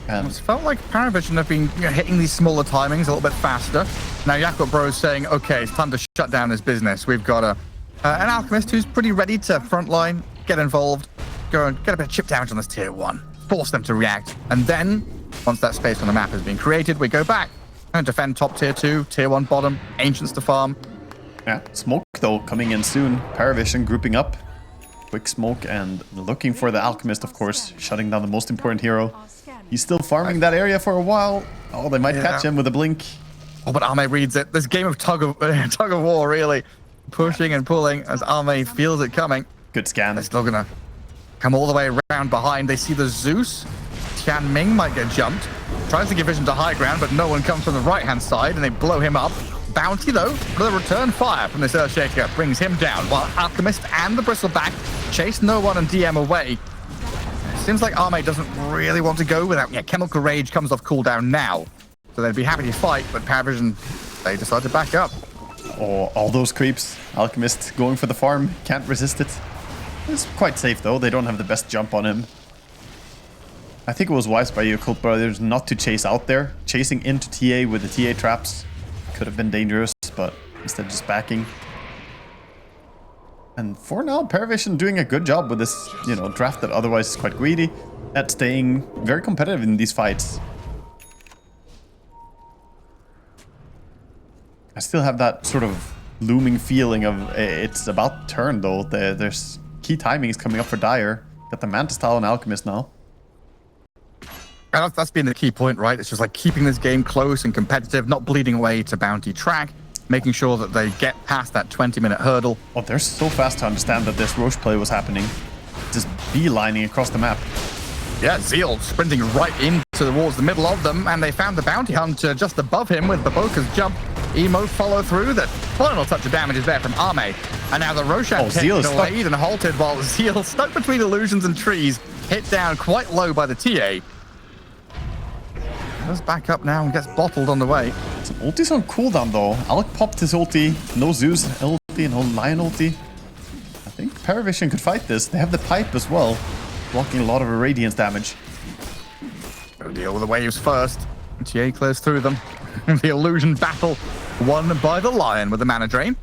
It's felt like PARIVISION have been hitting these smaller timings a little bit faster. Now Yakult Bros saying, okay, it's time to shut down this business. We've got an Alchemist who's pretty ready to frontline, get involved, go and get a bit of chip damage on this tier 1, force them to react. And then, once that space on the map has been created, we go back and defend top tier 2, tier 1 bottom, Ancients to farm. Yeah, smoke though coming in soon. PARIVISION grouping up. Quick smoke and looking for the Alchemist, of course, shutting down the most important hero. He's still farming that area for a while. Oh, they might catch him with a blink. Oh, but Arme reads it. This game of tug of war, really. Pushing and pulling as Arme feels it coming. Good scan. They're still gonna come all the way around behind. They see the Zeus. Tian Ming might get jumped. Tries to give vision to high ground, but no one comes from the right-hand side, and they blow him up. Bounty, though, for the return fire from this Earthshaker brings him down, while Alchemist and the Bristleback chase no one and DM away. seems like Arme doesn't really want to go without... Yeah, Chemical Rage comes off cooldown now. So they'd be happy to fight, but PARIVISION, they decide to back up. Oh, all those creeps. Alchemist going for the farm. Can't resist it. It's quite safe, though. They don't have the best jump on him. I think it was wise by Yakult brothers not to chase out there. Chasing into TA with the TA traps could have been dangerous, but instead just backing. And for now, PARIVISION doing a good job with this, draft that otherwise is quite greedy, at staying very competitive in these fights. I still have that sort of looming feeling of it's about to turn, though. There's key timings coming up for Dire. Got the Mantis Style and Alchemist now. And that's been the key point, right? It's just like keeping this game close and competitive, not bleeding away to bounty track, making sure that they get past that 20-minute hurdle. Oh, they're so fast to understand that this Roche play was happening. Just beelining across the map. Yeah, Zeal sprinting right in towards the middle of them, and they found the bounty hunter just above him with Baboka's jump. Emo follow through. The final touch of damage is there from Arme. And now the Roshan Zeal is delayed and halted while Zeal, stuck between illusions and trees, hit down quite low by the TA. Goes back up now and gets bottled on the way. Some ulti's on cooldown, though. Alec popped his ulti. No Zeus ulti, no Lion ulti. I think PARIVISION could fight this. They have the pipe as well, blocking a lot of Radiance damage. Gotta deal with the waves first. TA clears through them. The illusion battle won by the Lion with the mana drain.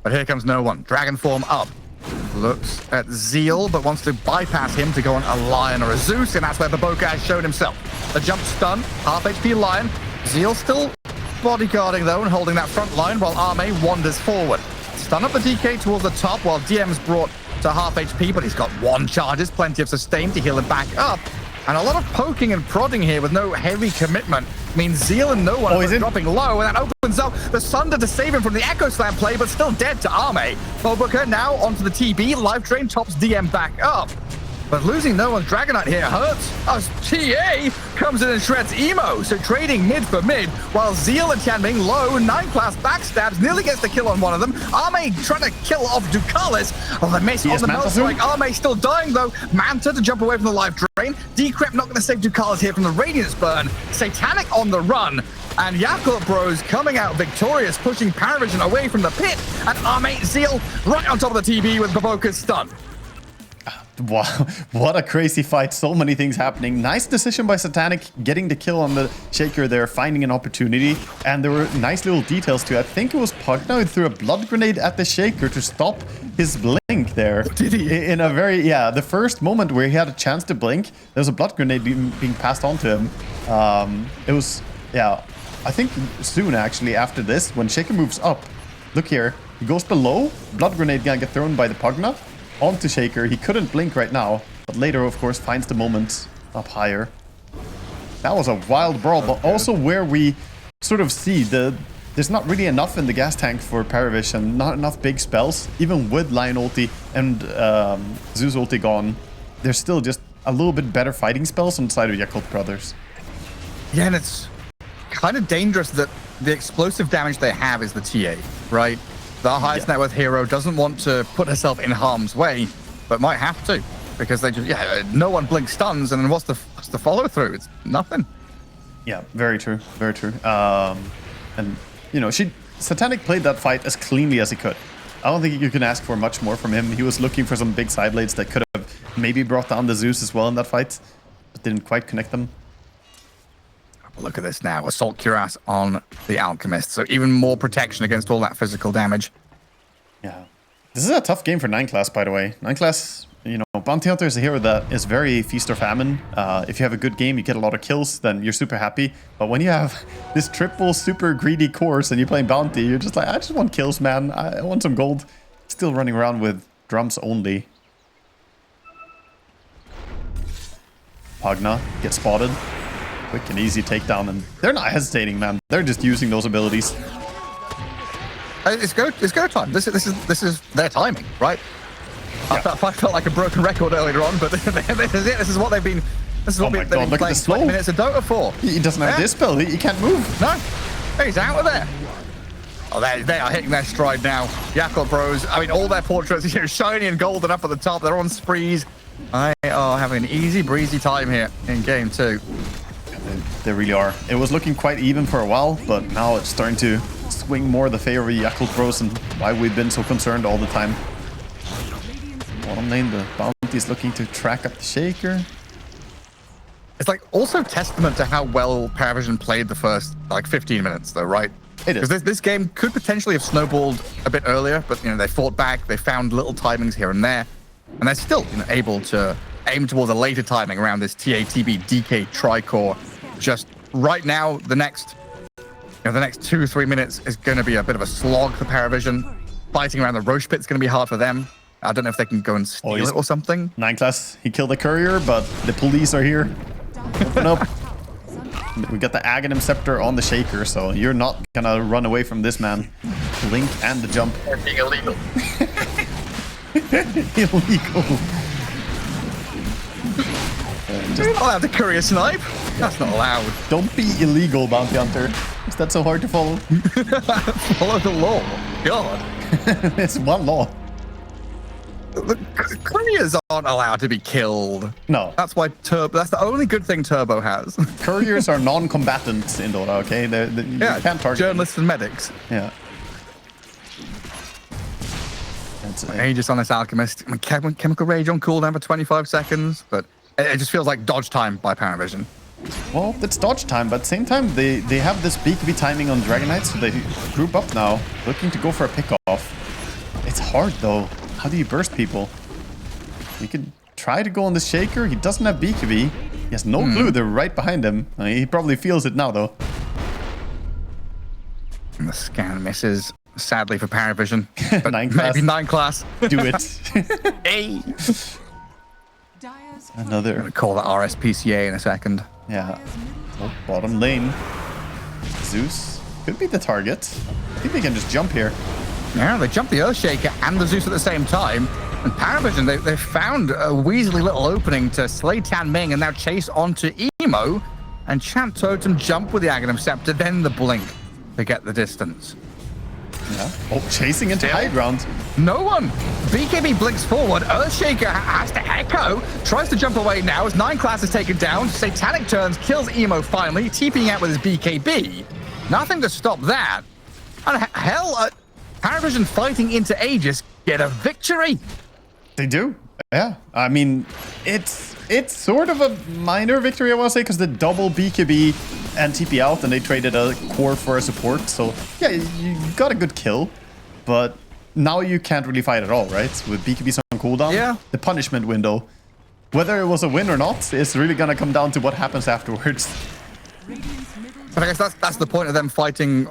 But here comes no one. Dragon form up. Looks at Zeal, but wants to bypass him to go on a Lion or a Zeus, and that's where Baboka has shown himself. The jump stun, half HP Lion. Zeal still bodyguarding though and holding that front line while Arme wanders forward. Stun up the DK towards the top while DM's brought to half HP, but he's got one charges, plenty of sustain to heal him back up. And a lot of poking and prodding here with no heavy commitment means Zeal and no one are dropping low, and that opens up the Sunder to save him from the Echo Slam play, but still dead to Arme. Baboka now onto the TB, life drain tops DM back up. But losing no one's Dragonite here hurts as TA comes in and shreds Emo. So trading mid for mid while Zeal and Tianming low, 9-class backstabs, nearly gets the kill on one of them. Arme trying to kill off Ducalis. Oh, the miss on the Melt Strike. Arme still dying though. Manta to jump away from the life drain. Decrypt not going to save Ducalis here from the Radiance burn. Satanic on the run. And Yakult Bros coming out victorious, pushing PARIVISION away from the pit. And Arme Zeal right on top of the TB with Baboka's stun. Wow, what a crazy fight. So many things happening. Nice decision by Satanic, getting the kill on the Shaker there, finding an opportunity. And there were nice little details too. I think it was Pugna who threw a blood grenade at the Shaker to stop his blink there. Did he? In a very, the first moment where he had a chance to blink, there was a blood grenade being passed on to him. It was, I think soon actually after this, when Shaker moves up, look here, he goes below, blood grenade gonna get thrown by the Pugna onto Shaker. He couldn't blink right now, but later, of course, finds the moment up higher. That was a wild brawl, but also where we sort of see there's not really enough in the gas tank for PARIVISION, not enough big spells. Even with Lion ulti and Zeus ulti gone, there's still just a little bit better fighting spells on the side of Yakult Brothers. Yeah, and it's kind of dangerous that the explosive damage they have is the TA, right? The highest net worth hero doesn't want to put herself in harm's way, but might have to, because they just, no one blinks stuns, and then what's the follow through? It's nothing. Yeah, very true, very true. And Satanic played that fight as cleanly as he could. I don't think you can ask for much more from him. He was looking for some big side blades that could have maybe brought down the Zeus as well in that fight, but didn't quite connect them. Look at this now. Assault Cuirass on the Alchemist. So even more protection against all that physical damage. Yeah. This is a tough game for 9-class, by the way. 9-class, Bounty Hunter is a hero that is very feast or famine. If you have a good game, you get a lot of kills, then you're super happy. But when you have this triple super greedy course and you're playing Bounty, you're just like, I just want kills, man. I want some gold. Still running around with drums only. Pugna gets spotted. Quick and easy takedown, and they're not hesitating, man. They're just using those abilities. It's go time. This is their timing, right? Yeah. I felt like a broken record earlier on, but this is it. This is what they've been. This is what they've been playing 20 minutes of Dota for. He doesn't have this spell. He can't move. No, he's out of there. Oh, they are hitting their stride now. Yakult Bros. I mean, all their portraits, shiny and golden up at the top. They're on sprees. I are having an easy breezy time here in game 2. They really are. It was looking quite even for a while, but now it's starting to swing more the favor of Yakult Bros and why we've been so concerned all the time. Bottom lane, the bounty is looking to track up the Shaker. It's like also testament to how well PARIVISION played the first like 15 minutes though, right? It is. Because this game could potentially have snowballed a bit earlier, but you know, they fought back, they found little timings here and there, and they're still able to aim towards a later timing around this TATB DK tricore. Just right now, the next 2-3 minutes is going to be a bit of a slog for PARIVISION. Fighting around the Roche pit's going to be hard for them. I don't know if they can go and steal it or something. 9 class, he killed the courier, but the police are here. Open up. We got the Aghanim Scepter on the Shaker, so you're not gonna run away from this man. Blink and the jump. Being illegal. Illegal. Just not allowed to courier snipe. That's not allowed. Don't be illegal, Bounty Hunter. Is that so hard to follow? Follow the law. God. It's one law. The couriers aren't allowed to be killed. No. That's why Turbo. That's the only good thing Turbo has. Couriers are non-combatants in Dota, okay? You can't target journalists and medics. them. Yeah. That's Aegis on this Alchemist. I mean, Chemical Rage on cooldown for 25 seconds, but it just feels like dodge time by PARIVISION. Well, it's dodge time, but at the same time, they have this BKB timing on Dragon Knight, so they group up now, looking to go for a pickoff. It's hard, though. How do you burst people? You could try to go on the Shaker. He doesn't have BKB. He has no clue they're right behind him. He probably feels it now, though. And the scan misses, sadly for PARIVISION. But 9 class. maybe 9 class. Do it. Hey! I'm Another. gonna call that RSPCA in a second. Yeah. Oh, bottom lane. Zeus could be the target. I think they can just jump here. Yeah, they jumped the Earthshaker and the Zeus at the same time. And PARIVISION, they found a weaselly little opening to slay Tan Ming and now chase onto Emo. And Chant Totem jump with the Aghanim Scepter, then the Blink to get the distance. Yeah. Oh, chasing into high ground. No one. BKB blinks forward. Earthshaker has to echo. Tries to jump away now as 9 class is taken down. Satanic turns, kills Emo finally, TPing out with his BKB. Nothing to stop that. And hell, PARIVISION fighting into Aegis get a victory. They do. Yeah. I mean, it's sort of a minor victory, I want to say, because the double BKB and TP out, and they traded a core for a support. So, yeah, you got a good kill. But now you can't really fight at all, right? With BKBs on cooldown. Yeah. The punishment window. Whether it was a win or not, is really going to come down to what happens afterwards. But I guess that's the point of them fighting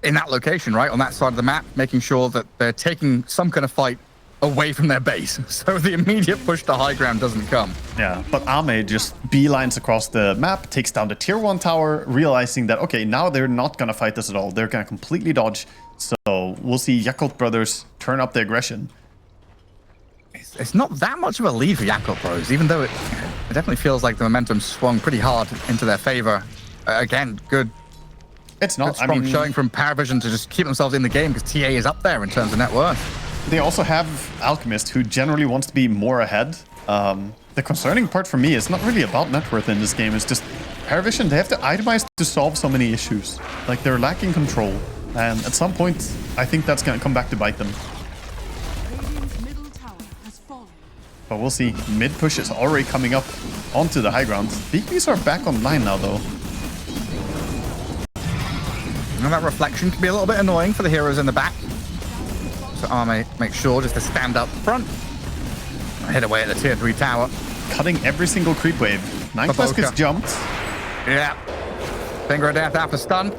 in that location, right? On that side of the map, making sure that they're taking some kind of fight away from their base. So the immediate push to high ground doesn't come. Yeah, but Ame just beelines across the map, takes down the tier 1 tower, realizing that, okay, now they're not going to fight us at all. They're going to completely dodge. So we'll see Yakult Brothers turn up the aggression. It's not that much of a lead for Yakult Bros, even though it definitely feels like the momentum swung pretty hard into their favor. Again, good. It's not, Good strong showing from PARIVISION to just keep themselves in the game because TA is up there in terms of net worth. They also have Alchemist, who generally wants to be more ahead. The concerning part for me is not really about net worth in this game. It's just PARIVISION, they have to itemize to solve so many issues. Like, they're lacking control. And at some point, I think that's going to come back to bite them. But we'll see. Mid push is already coming up onto the high ground. BKBs are back online now, though. And that reflection can be a little bit annoying for the heroes in the back. So Arme makes sure just to stand up front. Hit away at the tier 3 tower. Cutting every single creep wave. 9 class gets jumped. Yeah. Finger of Death after stun.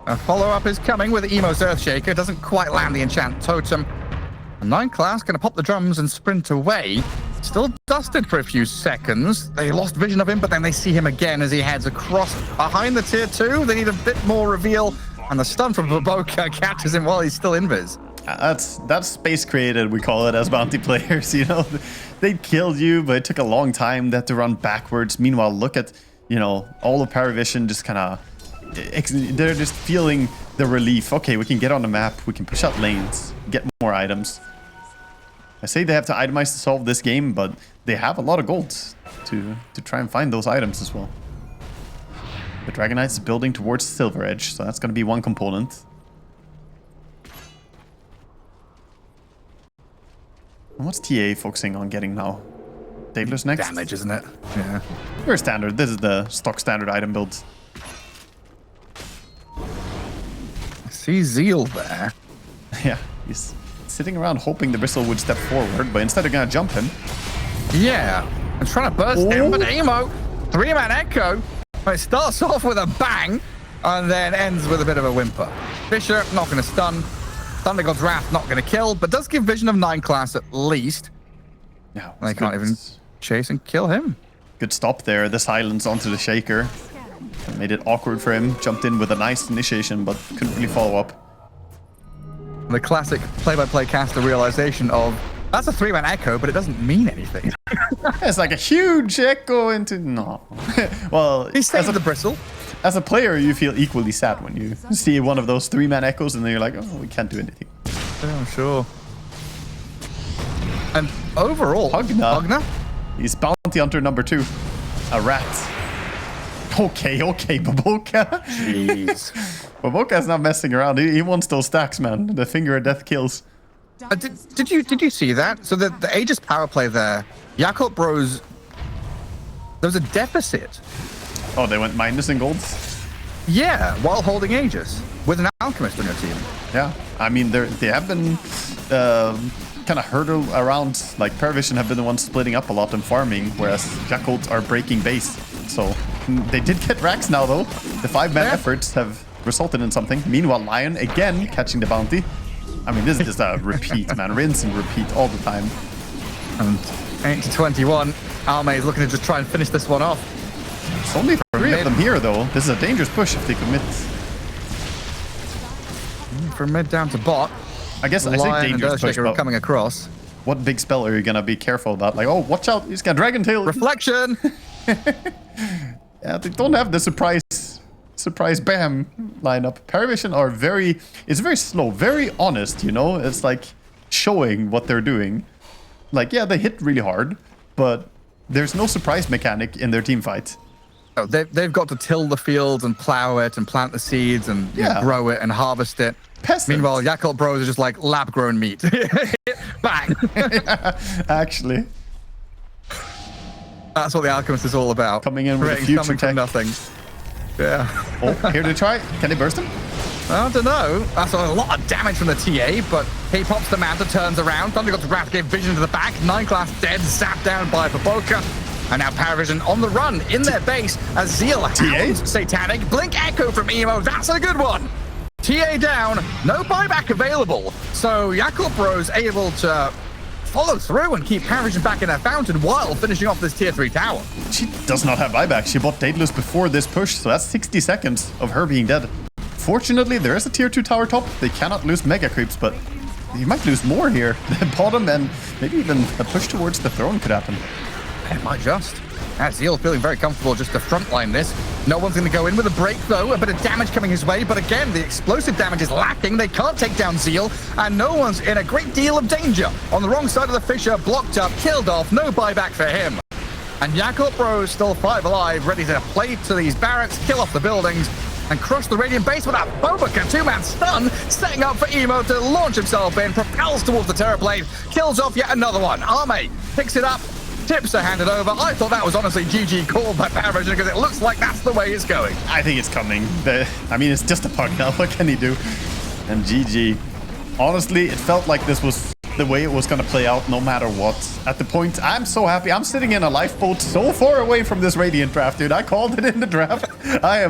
A follow-up is coming with Emo's Earthshaker. Doesn't quite land the enchant totem. And 9 class going to pop the drums and sprint away. Still dusted for a few seconds. They lost vision of him, but then they see him again as he heads across behind the tier 2. They need a bit more reveal. And the stun from Baboka catches him while he's still invis. That's space created, we call it, as bounty players. You know, they killed you, but it took a long time. They had to run backwards. Meanwhile, look at, you know, all of PARIVISION just kind of, they're just feeling the relief. Okay, we can get on the map. We can push out lanes, get more items. I say they have to itemize to solve this game, but they have a lot of gold to try and find those items as well. The Dragon Knight's building towards Silver Edge, so that's going to be one component. And what's TA focusing on getting now? Daedalus next? Damage, isn't it? Yeah. Very standard. This is the stock standard item build. I see Zeal there. Yeah, he's sitting around hoping the Bristle would step forward, but instead they're going to jump him. Yeah. I'm trying to burst him, but Emo, 3-man Echo. It starts off with a bang and then ends with a bit of a whimper. Fisher, not going to stun. Thunder God's Wrath, not going to kill, but does give Vision of 9 class at least. Yeah, They can't even chase and kill him. Good stop there. The silence onto the Shaker. Made it awkward for him. Jumped in with a nice initiation, but couldn't really follow up. The classic play-by-play caster realization of, that's a 3-man Echo, but it doesn't mean anything. It's like a huge echo into... No. Well, He saved the Bristle. as a player, you feel equally sad when you see one of those 3-man echoes and then you're like, oh, we can't do anything. Yeah, I'm sure. And overall, Hogna. He's bounty hunter number 2. A rat. Okay, Baboka. Jeez. Baboka's not messing around. He wants those stacks, man. The finger of death kills. Did you see that? So the Aegis power play there, Yakult Bros, there was a deficit. Oh, they went minus in golds? Yeah, while holding Aegis with an Alchemist on your team. Yeah. I mean, they have been kind of hurdled around. Like, PARIVISION have been the ones splitting up a lot and farming, whereas Yakult are breaking base. So they did get racks now, though. The 5-man efforts have resulted in something. Meanwhile, Lion, again, catching the bounty. I mean, this is just a repeat, man. Rinse and repeat all the time. And 8-21. Alme is looking to just try and finish this one off. It's only 3 of them here, though. This is a dangerous push if they commit. From mid down to bot. I guess I say Lion and dangerous push, Earthshaker are but coming across. what big spell are you going to be careful about? Like, oh, watch out. He's got Dragon Tail. Reflection! Yeah, they don't have the surprise bam lineup. PARIVISION are it's very slow, very honest, you know? It's like showing what they're doing. Like, yeah, they hit really hard, but there's no surprise mechanic in their team fight. Oh, they've got to till the field and plow it and plant the seeds and you know, grow it and harvest it. Peasants. Meanwhile, Yakult Bros are just like lab-grown meat. Bang! Actually. That's what the Alchemist is all about. Coming in with a Creating future something tech. from nothing. Yeah. Oh, here to try. Can they burst him? I don't know. That's a lot of damage from the TA, but he pops the Manta, turns around. Thunder God's Wrath gave Vision to the back. 9 class dead, zapped down by Baboka. And now PARIVISION on the run in their base as Zeal hounds Satanic. Blink Echo from Emo. That's a good one. TA down. No buyback available. So Yakult Bros able to follow through and keep PARIVISION back in their fountain while finishing off this tier 3 tower. She does not have buyback. She bought Daedalus before this push, so that's 60 seconds of her being dead. Fortunately, there is a tier 2 tower top. They cannot lose mega creeps, but you might lose more here. The bottom and maybe even a push towards the throne could happen. It might just. Zeal feeling very comfortable just to frontline this. No one's going to go in with a break, though. A bit of damage coming his way, but again, the explosive damage is lacking. They can't take down Zeal, and no one's in a great deal of danger. On the wrong side of the Fisher, blocked up, killed off, no buyback for him. And Yakult Bros still 5 alive, ready to play to these barracks, kill off the buildings, and crush the Radiant base with a Baboka 2-man stun, setting up for Emo to launch himself in, propels towards the Terrorblade, kills off yet another one. Arme picks it up, tips are handed over. I thought that was honestly GG called by PARIVISION because it looks like that's the way it's going. I think it's coming. I mean, it's just a puck now. What can he do? And GG. Honestly, it felt like this was the way it was going to play out no matter what. At the point, I'm so happy. I'm sitting in a lifeboat so far away from this Radiant draft, dude. I called it in the draft. I am